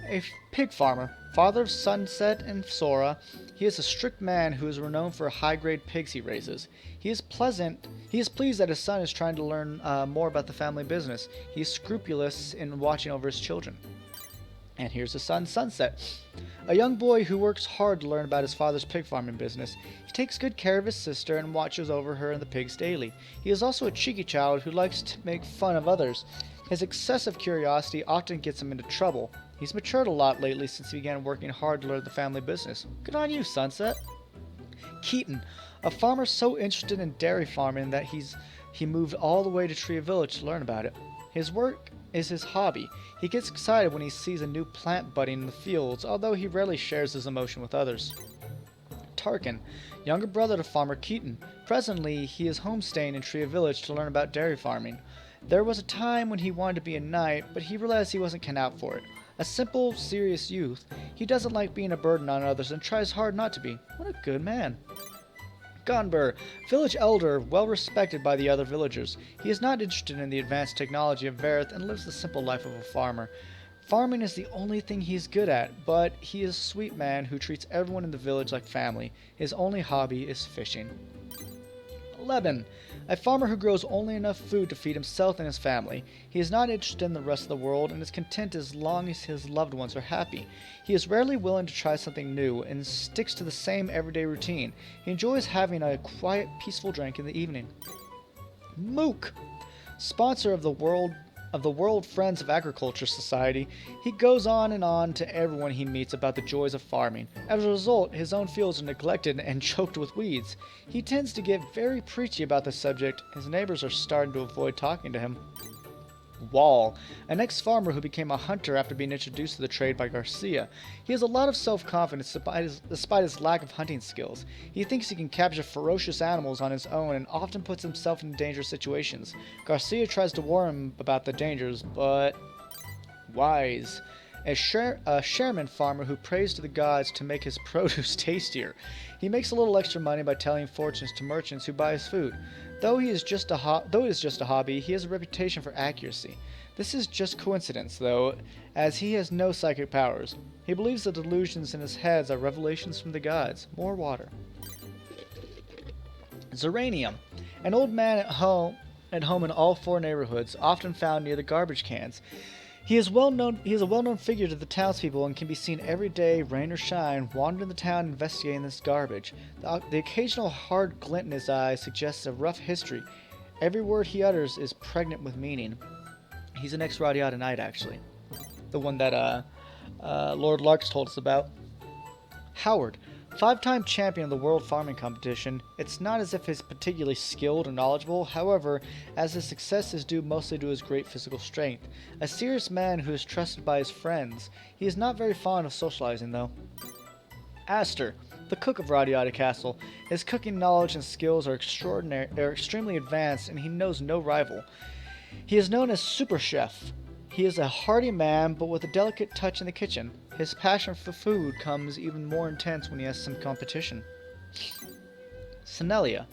A: a pig farmer, father of Sunset and Sora. He is a strict man who is renowned for high-grade pigs he raises. He is pleased that his son is trying to learn more about the family business. He is scrupulous in watching over his children. And here's his son, Sunset, a young boy who works hard to learn about his father's pig farming business. He takes good care of his sister and watches over her and the pigs daily. He is also a cheeky child who likes to make fun of others. His excessive curiosity often gets him into trouble. He's matured a lot lately since he began working hard to learn the family business. Good on you, Sunset. Keaton, a farmer so interested in dairy farming that he moved all the way to Tree Village to learn about it. His work is his hobby. He gets excited when he sees a new plant budding in the fields, although he rarely shares his emotion with others. Tarkin, younger brother to Farmer Keaton. Presently, he is homestaying in Tree Village to learn about dairy farming. There was a time when he wanted to be a knight, but he realized he wasn't cut out for it. A simple, serious youth, he doesn't like being a burden on others and tries hard not to be. What a good man. Gunbur, village elder, well respected by the other villagers. He is not interested in the advanced technology of Verith and lives the simple life of a farmer. Farming is the only thing he's good at, but he is a sweet man who treats everyone in the village like family. His only hobby is fishing. Leben, a farmer who grows only enough food to feed himself and his family. He is not interested in the rest of the world and is content as long as his loved ones are happy. He is rarely willing to try something new and sticks to the same everyday routine. He enjoys having a quiet, peaceful drink in the evening. Mook, sponsor of the World Friends of Agriculture Society, he goes on and on to everyone he meets about the joys of farming. As a result, his own fields are neglected and choked with weeds. He tends to get very preachy about the subject. His neighbors are starting to avoid talking to him. Wall, an ex-farmer who became a hunter after being introduced to the trade by Garcia. He has a lot of self-confidence despite his lack of hunting skills. He thinks he can capture ferocious animals on his own and often puts himself in dangerous situations. Garcia tries to warn him about the dangers, but wise. A Sherman farmer who prays to the gods to make his produce tastier. He makes a little extra money by telling fortunes to merchants who buy his food. Though it is just a hobby, he has a reputation for accuracy. This is just coincidence, though, as he has no psychic powers. He believes the delusions in his head are revelations from the gods. More water. Zeranium, an old man at home in all four neighborhoods, often found near the garbage cans. He is a well-known figure to the townspeople and can be seen every day, rain or shine, wandering the town investigating this garbage. The occasional hard glint in his eyes suggests a rough history. Every word he utters is pregnant with meaning. He's an ex-Radiata knight, actually. The one that Lord Larks told us about. Howard, 5-time champion of the World Farming Competition. It's not as if he's particularly skilled or knowledgeable, however, as his success is due mostly to his great physical strength. A serious man who is trusted by his friends. He is not very fond of socializing, though. Aster, the cook of Radiata Castle. His cooking knowledge and skills are extremely advanced, and he knows no rival. He is known as Super Chef. He is a hearty man, but with a delicate touch in the kitchen. His passion for food comes even more intense when he has some competition. Senelia,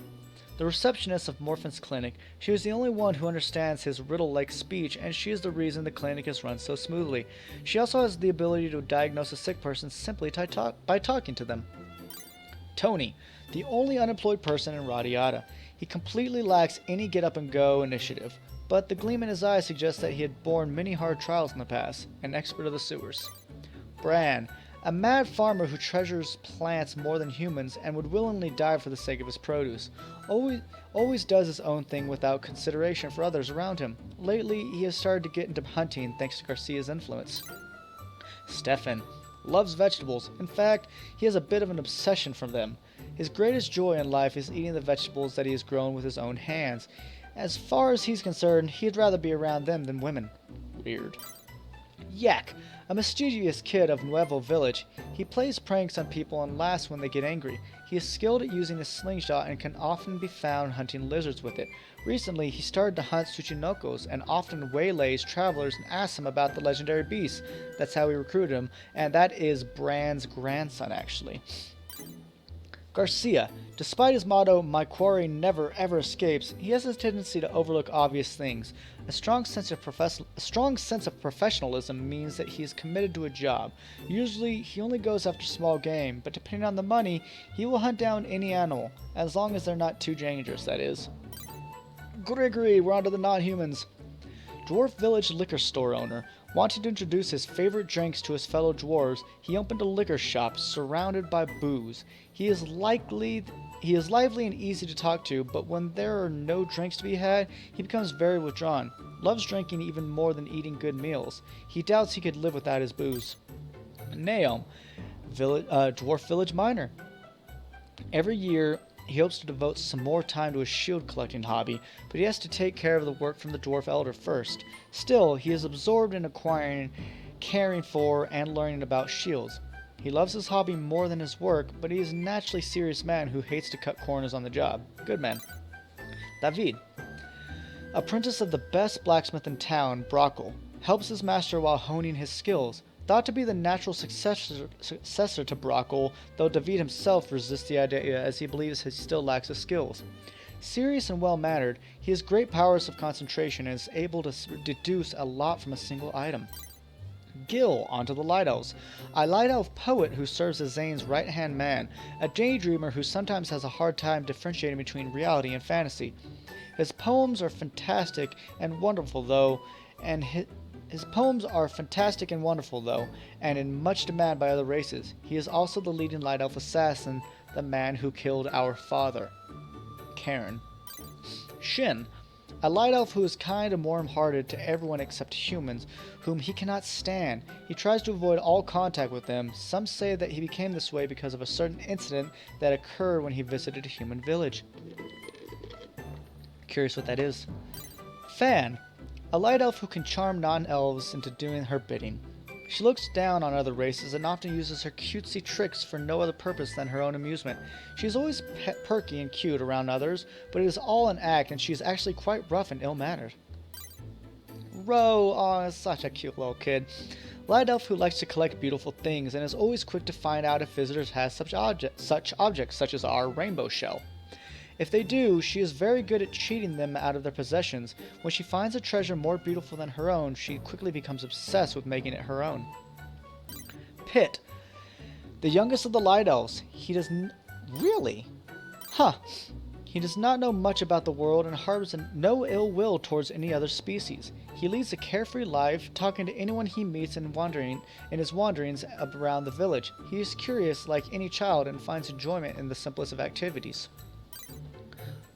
A: the receptionist of Morphin's clinic. She is the only one who understands his riddle-like speech, and she is the reason the clinic is run so smoothly. She also has the ability to diagnose a sick person simply by talking to them. Tony, the only unemployed person in Radiata. He completely lacks any get-up-and-go initiative, but the gleam in his eye suggests that he had borne many hard trials in the past, an expert of the sewers. Bran, a mad farmer who treasures plants more than humans and would willingly die for the sake of his produce. Always does his own thing without consideration for others around him. Lately, he has started to get into hunting thanks to Garcia's influence. Stefan, loves vegetables. In fact, he has a bit of an obsession for them. His greatest joy in life is eating the vegetables that he has grown with his own hands. As far as he's concerned, he'd rather be around them than women. Weird. Yak, a mischievous kid of Nuevo Village. He plays pranks on people and laughs when they get angry. He is skilled at using a slingshot and can often be found hunting lizards with it. Recently, he started to hunt tsuchinokos and often waylays travelers and asks them about the legendary beast. That's how we recruited him, and that is Bran's grandson, actually. Garcia. Despite his motto, "My quarry never ever escapes," he has a tendency to overlook obvious things. A strong sense of professionalism means that he is committed to a job. Usually, he only goes after small game, but depending on the money, he will hunt down any animal, as long as they're not too dangerous, that is. Gregory, we're on to the non-humans. Dwarf Village liquor store owner. Wanting to introduce his favorite drinks to his fellow dwarves, he opened a liquor shop surrounded by booze. He is lively and easy to talk to, but when there are no drinks to be had, he becomes very withdrawn. Loves drinking even more than eating good meals. He doubts he could live without his booze. Naom, Dwarf Village miner. Every year, he hopes to devote some more time to his shield collecting hobby, but he has to take care of the work from the dwarf elder first. Still, he is absorbed in acquiring, caring for, and learning about shields. He loves his hobby more than his work, but he is a naturally serious man who hates to cut corners on the job. Good man. David. Apprentice of the best blacksmith in town, Brockle. Helps his master while honing his skills. Thought to be the natural successor to Brockle, though David himself resists the idea as he believes he still lacks the skills. Serious and well-mannered, he has great powers of concentration and is able to deduce a lot from a single item. Gil, onto the Light Elves. A Light Elf poet who serves as Zane's right-hand man, a daydreamer who sometimes has a hard time differentiating between reality and fantasy. His poems are fantastic and wonderful, though, and in much demand by other races. He is also the leading Light Elf assassin, the man who killed our father. Karen. Shin. A Light Elf who is kind and warm-hearted to everyone except humans, whom he cannot stand. He tries to avoid all contact with them. Some say that he became this way because of a certain incident that occurred when he visited a human village. Curious what that is. Fan. A Light Elf who can charm non-elves into doing her bidding. She looks down on other races and often uses her cutesy tricks for no other purpose than her own amusement. She is always perky and cute around others, but it is all an act and she is actually quite rough and ill-mannered. Ro, oh, such a cute little kid. Light Elf who likes to collect beautiful things and is always quick to find out if visitors have such objects such as our rainbow shell. If they do, she is very good at cheating them out of their possessions. When she finds a treasure more beautiful than her own, she quickly becomes obsessed with making it her own. Pit. The youngest of the Light Elves. Really? Huh. He does not know much about the world and harbors no ill will towards any other species. He leads a carefree life, talking to anyone he meets and in his wanderings around the village. He is curious like any child and finds enjoyment in the simplest of activities.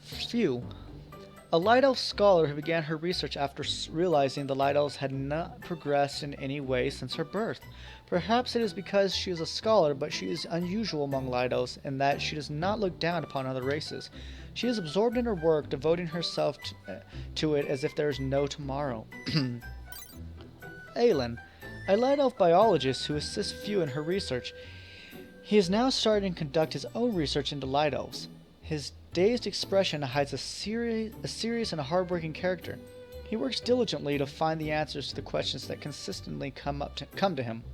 A: Few. A Light Elf scholar who began her research after realizing the Light Elves had not progressed in any way since her birth. Perhaps it is because she is a scholar, but she is unusual among Light Elves in that she does not look down upon other races. She is absorbed in her work, devoting herself to it as if there is no tomorrow. Aelin. A Light Elf biologist who assists Few in her research. He is now starting to conduct his own research into Light Elves. His dazed expression hides a serious and hard-working character. He works diligently to find the answers to the questions that consistently come to him.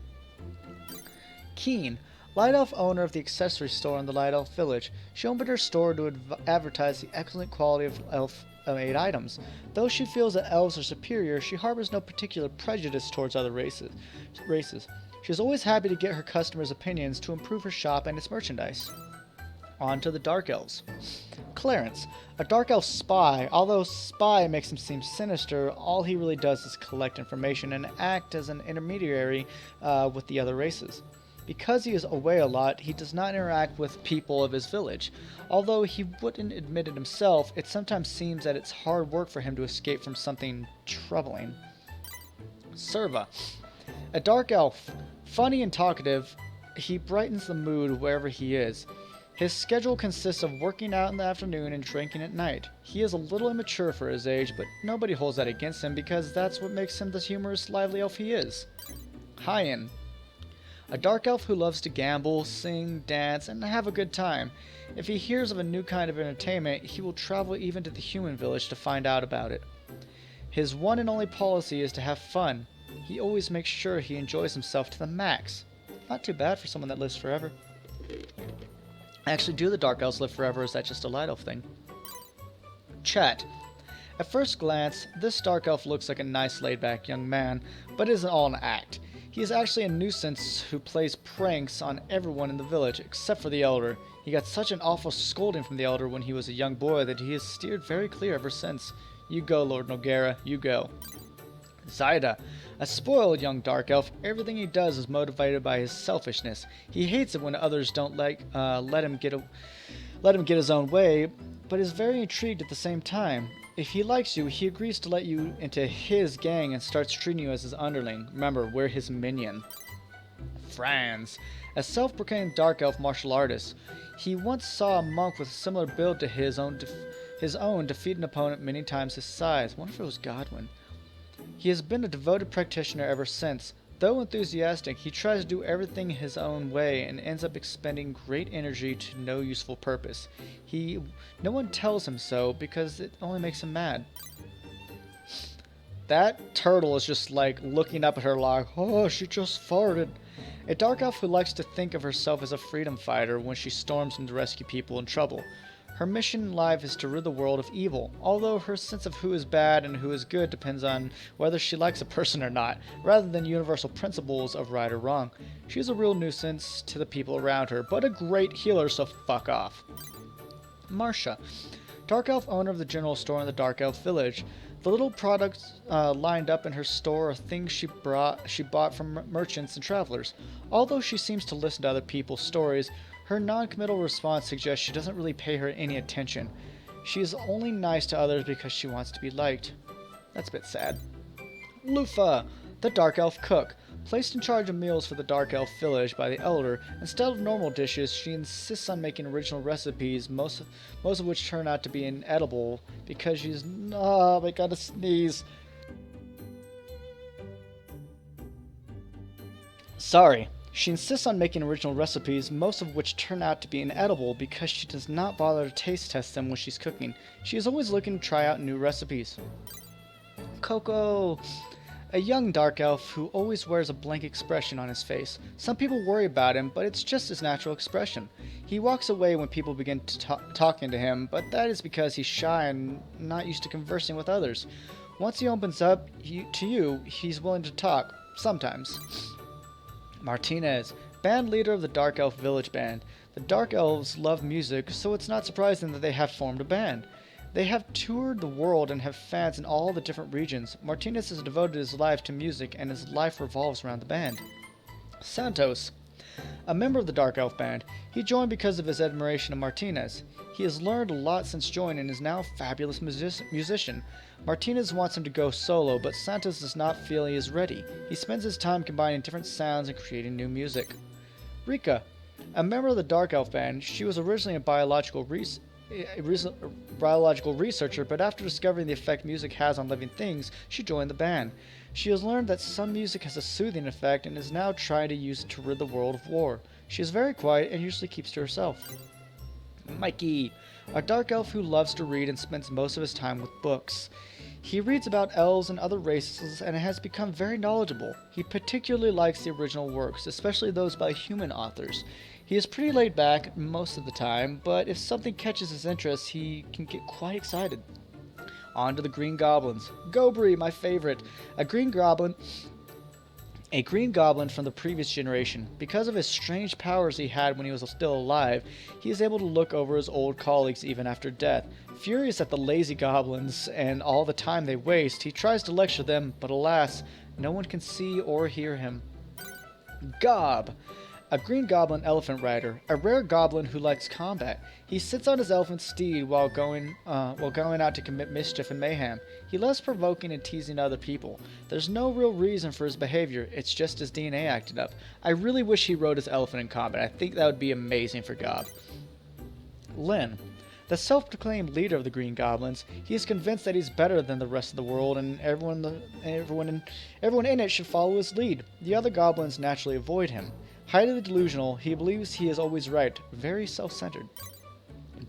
A: Keen, Light Elf owner of the accessory store in the Light Elf village. She opened her store to advertise the excellent quality of elf-made items. Though she feels that elves are superior, she harbors no particular prejudice towards other races. She is always happy to get her customers' opinions to improve her shop and its merchandise. On to the Dark Elves. Clarence, a Dark Elf spy. Although spy makes him seem sinister, all he really does is collect information and act as an intermediary with the other races. Because he is away a lot, he does not interact with people of his village. Although he wouldn't admit it himself, it sometimes seems that it's hard work for him to escape from something troubling. Serva, a Dark Elf, Funny and talkative, he brightens the mood wherever he is. His schedule consists of working out in the afternoon and drinking at night. He is a little immature for his age, but nobody holds that against him because that's what makes him the humorous, lively elf he is. Hyen. A dark elf who loves to gamble, sing, dance, and have a good time. If he hears of a new kind of entertainment, he will travel even to the human village to find out about it. His one and only policy is to have fun. He always makes sure he enjoys himself to the max. Not too bad for someone that lives forever. Actually, do the Dark Elves live forever, or is that just a Light Elf thing? Chat. At first glance, this Dark Elf looks like a nice laid-back young man, but it isn't all an act. He is actually a nuisance who plays pranks on everyone in the village, except for the Elder. He got such an awful scolding from the Elder when he was a young boy that he has steered very clear ever since. You go, Lord Nogara, you go. Zaida. A spoiled young dark elf, everything he does is motivated by his selfishness. He hates it when others don't let him get his own way, but is very intrigued at the same time. If he likes you, he agrees to let you into his gang and starts treating you as his underling. Remember, we're his minion. Franz. A self-proclaimed dark elf martial artist. He once saw a monk with a similar build to his own defeat an opponent many times his size. I wonder if it was Godwin. He has been a devoted practitioner ever since. Though enthusiastic, he tries to do everything his own way and ends up expending great energy to no useful purpose. No one tells him so because it only makes him mad. That turtle is just like looking up at her like, oh, she just farted. A dark elf who likes to think of herself as a freedom fighter when she storms in to rescue people in trouble. Her mission in life is to rid the world of evil, although her sense of who is bad and who is good depends on whether she likes a person or not, rather than universal principles of right or wrong. She is a real nuisance to the people around her, but a great healer, so fuck off. Marcia. Dark elf owner of the general store in the Dark Elf village. The little products lined up in her store are things she bought from merchants and travelers. Although she seems to listen to other people's stories, her non-committal response suggests she doesn't really pay her any attention. She is only nice to others because she wants to be liked. That's a bit sad. Lufa, the Dark Elf cook. Placed in charge of meals for the Dark Elf village by the Elder, instead of normal dishes, she insists on making original recipes, most of which turn out to be inedible because she's... I gotta sneeze. Sorry. She insists on making original recipes, most of which turn out to be inedible because she does not bother to taste test them when she's cooking. She is always looking to try out new recipes. Coco. A young dark elf who always wears a blank expression on his face. Some people worry about him, but it's just his natural expression. He walks away when people begin talking to him, but that is because he's shy and not used to conversing with others. Once he opens up to you, he's willing to talk, sometimes. Martinez, band leader of the Dark Elf Village Band. The Dark Elves love music, so it's not surprising that they have formed a band. They have toured the world and have fans in all the different regions. Martinez has devoted his life to music, and his life revolves around the band. Santos, a member of the Dark Elf Band. He joined because of his admiration of Martinez. He has learned a lot since joining and is now a fabulous musician. Martinez wants him to go solo, but Santos does not feel he is ready. He spends his time combining different sounds and creating new music. Rika, a member of the Dark Elf Band. She was originally a biological researcher, but after discovering the effect music has on living things, she joined the band. She has learned that some music has a soothing effect and is now trying to use it to rid the world of war. She is very quiet and usually keeps to herself. Mikey, a dark elf who loves to read and spends most of his time with books. He reads about elves and other races and has become very knowledgeable. He particularly likes the original works, especially those by human authors. He is pretty laid back most of the time, but if something catches his interest, he can get quite excited. On to the Green Goblins. Gobri, my favorite. A green goblin from the previous generation. Because of his strange powers he had when he was still alive, he is able to look over his old colleagues even after death. Furious at the lazy goblins and all the time they waste, he tries to lecture them, but alas, no one can see or hear him. Gob, A green goblin elephant rider, a rare goblin who likes combat. He sits on his elephant steed while going out to commit mischief and mayhem. He loves provoking and teasing other people. There's no real reason for his behavior, it's just his DNA acted up. I really wish he rode his elephant in combat. I think that would be amazing for Gob. Lyn. The self-proclaimed leader of the Green Goblins, he is convinced that he's better than the rest of the world, and everyone in it should follow his lead. The other goblins naturally avoid him. Highly delusional, he believes he is always right, very self-centered.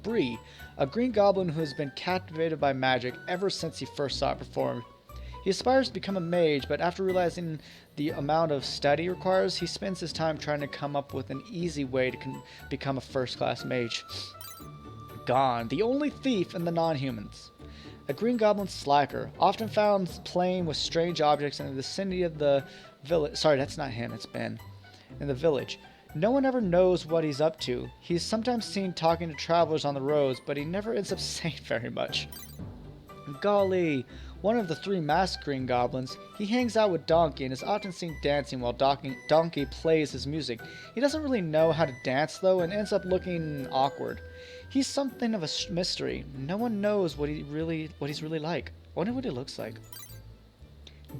A: Bree, a green goblin who has been captivated by magic ever since he first saw it performed. He aspires to become a mage, but after realizing the amount of study he requires, he spends his time trying to come up with an easy way to become a first-class mage. Gon, the only thief in the non-humans. A green goblin slacker, often found playing with strange objects in the vicinity of the village. Sorry, that's not him, it's Ben. In the village. No one ever knows what he's up to. He's sometimes seen talking to travelers on the roads, but he never ends up saying very much. Golly, one of the 3 masked green goblins. He hangs out with Donkey and is often seen dancing while Donkey plays his music. He doesn't really know how to dance though and ends up looking awkward. He's something of a mystery. No one knows what he's really like. I wonder what he looks like.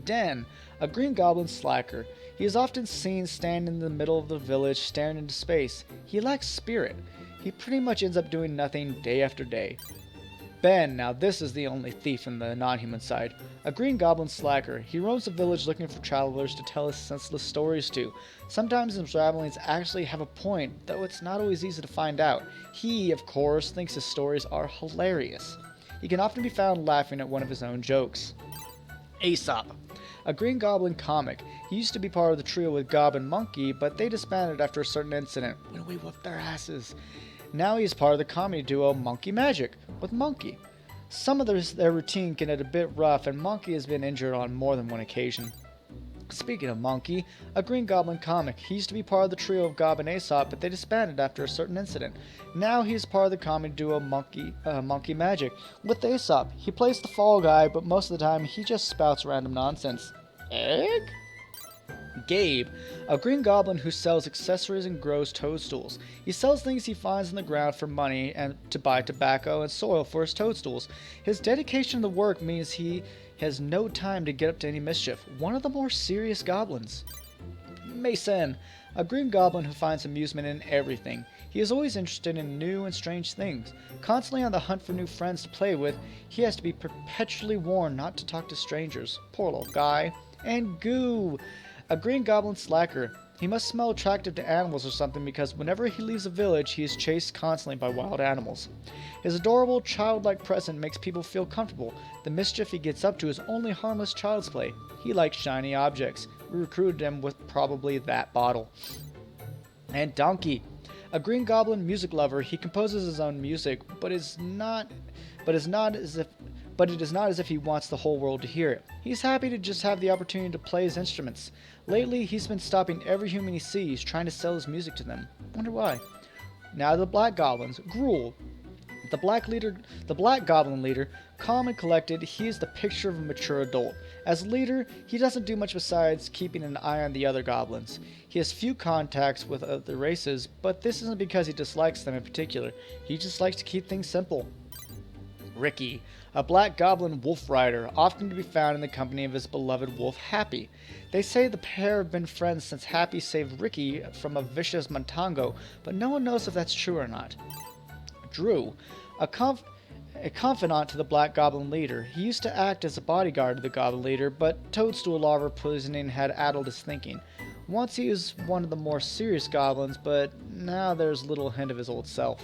A: Den, a green goblin slacker. He is often seen standing in the middle of the village staring into space. He lacks spirit. He pretty much ends up doing nothing day after day. Ben, now this is the only thief in the non-human side. A green goblin slacker. He roams the village looking for travelers to tell his senseless stories to. Sometimes his ramblings actually have a point, though it's not always easy to find out. He, of course, thinks his stories are hilarious. He can often be found laughing at one of his own jokes. Aesop. A green goblin comic. He used to be part of the trio with Gob and Monkey, but they disbanded after a certain incident when we whooped their asses. Now he is part of the comedy duo Monkey Magic with Monkey. Some of their routine can get a bit rough, and Monkey has been injured on more than one occasion. Speaking of Monkey, a green goblin comic. He used to be part of the trio of Gob and Aesop, but they disbanded after a certain incident. Now he is part of the comedy duo Monkey Magic with Aesop. He plays the fall guy, but most of the time he just spouts random nonsense. Egg? Gabe, a green goblin who sells accessories and grows toadstools. He sells things he finds in the ground for money and to buy tobacco and soil for his toadstools. His dedication to the work means he has no time to get up to any mischief. One of the more serious goblins. Mason, a green goblin who finds amusement in everything. He is always interested in new and strange things. Constantly on the hunt for new friends to play with, he has to be perpetually warned not to talk to strangers. Poor little guy. And Goo, a green goblin slacker. He must smell attractive to animals or something because whenever he leaves a village, he is chased constantly by wild animals. His adorable, childlike presence makes people feel comfortable. The mischief he gets up to is only harmless child's play. He likes shiny objects. We recruited him with probably that bottle. And Donkey, a green goblin music lover. He composes his own music, but it is not as if he wants the whole world to hear it. He's happy to just have the opportunity to play his instruments. Lately, he's been stopping every human he sees, trying to sell his music to them. Wonder why. Now the Black Goblins. Gruul. The Black Goblin leader, calm and collected, he is the picture of a mature adult. As leader, he doesn't do much besides keeping an eye on the other goblins. He has few contacts with other races, but this isn't because he dislikes them in particular. He just likes to keep things simple. Ricky, a black goblin wolf rider, often to be found in the company of his beloved wolf Happy. They say the pair have been friends since Happy saved Ricky from a vicious Montango, but no one knows if that's true or not. Drew, a confidant to the Black Goblin leader. He used to act as a bodyguard to the Goblin leader, but toadstool larva poisoning had addled his thinking. Once he was one of the more serious goblins, but now there's little hint of his old self.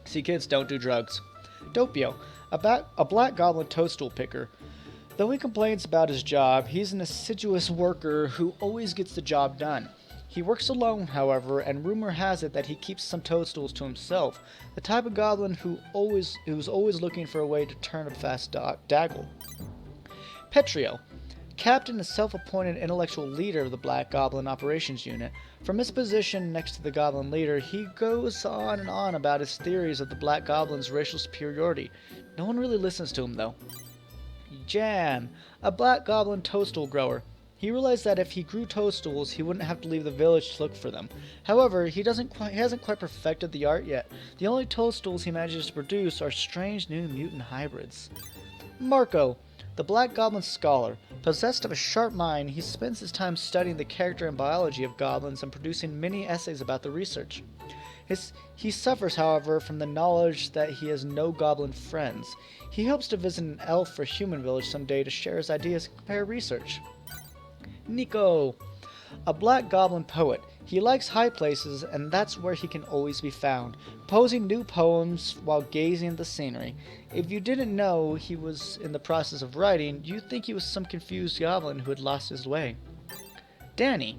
A: See, kids, don't do drugs. Doppio, a black goblin toadstool picker. Though he complains about his job, he's an assiduous worker who always gets the job done. He works alone, however, and rumor has it that he keeps some toadstools to himself, the type of goblin who's always looking for a way to turn a fast daggle. Petrio, captain and self-appointed intellectual leader of the Black Goblin Operations Unit. From his position next to the Goblin leader, he goes on and on about his theories of the Black Goblin's racial superiority. No one really listens to him, though. Jan, a Black Goblin toadstool grower. He realized that if he grew toadstools, he wouldn't have to leave the village to look for them. However, he hasn't quite perfected the art yet. The only toadstools he manages to produce are strange new mutant hybrids. Marco, the Black Goblin scholar. Possessed of a sharp mind, he spends his time studying the character and biology of goblins and producing many essays about the research. He suffers, however, from the knowledge that he has no goblin friends. He hopes to visit an elf or human village someday to share his ideas and compare research. Nico, a black goblin poet. He likes high places, and that's where he can always be found, composing new poems while gazing at the scenery. If you didn't know he was in the process of writing, you'd think he was some confused goblin who had lost his way. Danny,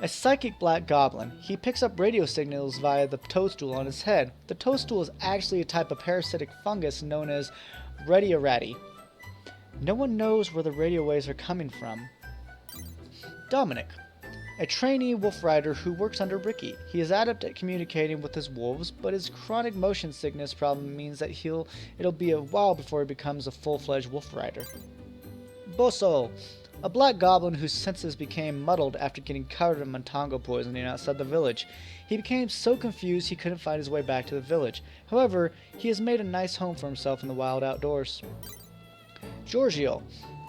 A: a psychic black goblin. He picks up radio signals via the toadstool on his head. The toadstool is actually a type of parasitic fungus known as Radiata. No one knows where the radio waves are coming from. Dominic, a trainee wolf rider who works under Ricky. He is adept at communicating with his wolves, but his chronic motion sickness problem means that it'll be a while before he becomes a full-fledged wolf rider. Bosso, a black goblin whose senses became muddled after getting covered in Montango poisoning outside the village. He became so confused he couldn't find his way back to the village. However, he has made a nice home for himself in the wild outdoors. Giorgio,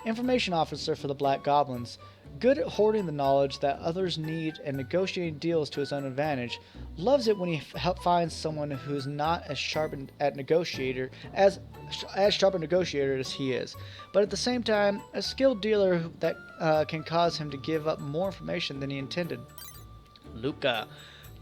A: information officer for the Black Goblins. Good at hoarding the knowledge that others need and negotiating deals to his own advantage, loves it when he finds someone who's not as sharp a negotiator as he is, but at the same time, a skilled dealer that can cause him to give up more information than he intended. Luca,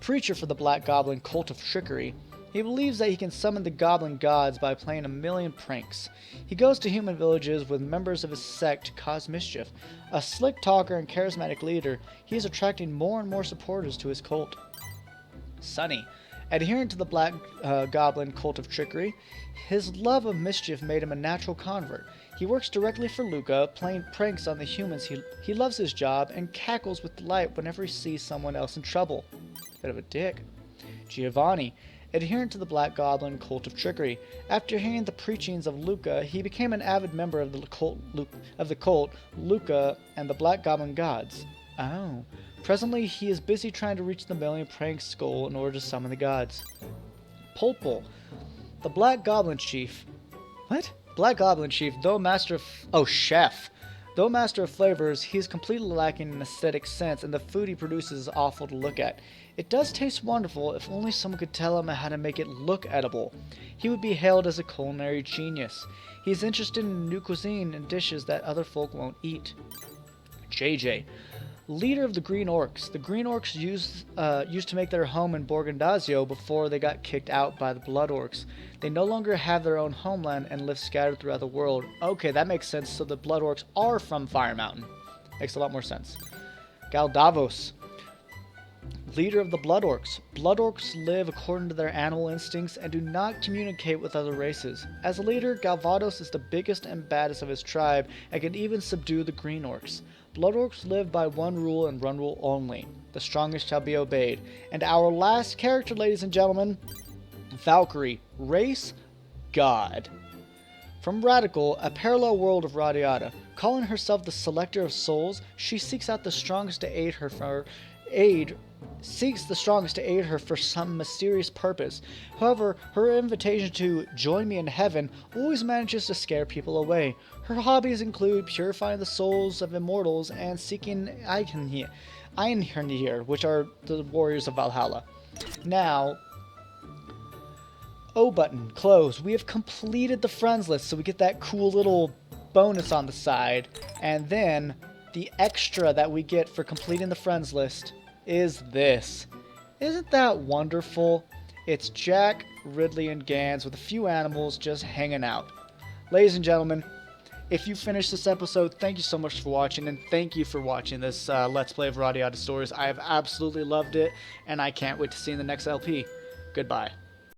A: preacher for the Black Goblin cult of trickery. He believes that he can summon the goblin gods by playing a million pranks. He goes to human villages with members of his sect to cause mischief. A slick talker and charismatic leader, he is attracting more and more supporters to his cult. Sonny, adherent to the Black Goblin cult of trickery, his love of mischief made him a natural convert. He works directly for Luca, playing pranks on the humans. He loves his job and cackles with delight whenever he sees someone else in trouble. Bit of a dick. Giovanni, adherent to the Black Goblin cult of trickery. After hearing the preachings of Luca, he became an avid member of the cult, Luca and the Black Goblin gods. Oh. Presently, he is busy trying to reach the million pranks goal in order to summon the gods. Pulpul, the Black Goblin chief. What? Black Goblin chief, chef. Though master of flavors, he is completely lacking in aesthetic sense, and the food he produces is awful to look at. It does taste wonderful if only someone could tell him how to make it look edible. He would be hailed as a culinary genius. He is interested in new cuisine and dishes that other folk won't eat. JJ, leader of the Green Orcs. The Green Orcs used to make their home in Borgandazio before they got kicked out by the Blood Orcs. They no longer have their own homeland and live scattered throughout the world. Okay, that makes sense. So the Blood Orcs are from Fire Mountain. Makes a lot more sense. Galdavos, leader of the Blood Orcs. Blood Orcs live according to their animal instincts and do not communicate with other races. As a leader, Galvados is the biggest and baddest of his tribe and can even subdue the Green Orcs. Blood Orcs live by one rule and one rule only. The strongest shall be obeyed. And our last character, ladies and gentlemen, Valkyrie, race, God. From Radical, a parallel world of Radiata. Calling herself the Selector of Souls, she seeks out the strongest to aid her for some mysterious purpose. However, her invitation to join me in heaven always manages to scare people away. Her hobbies include purifying the souls of immortals and seeking Einhirnir, which are the warriors of Valhalla. Now, O button, close. We have completed the friends list, so we get that cool little bonus on the side. And then, the extra that we get for completing the friends list is this. Isn't that wonderful? It's Jack, Ridley, and Gans with a few animals just hanging out. Ladies and gentlemen, if you finished this episode, thank you so much for watching, and thank you for watching this Let's Play of Radiata Stories. I have absolutely loved it, and I can't wait to see you in the next LP. Goodbye.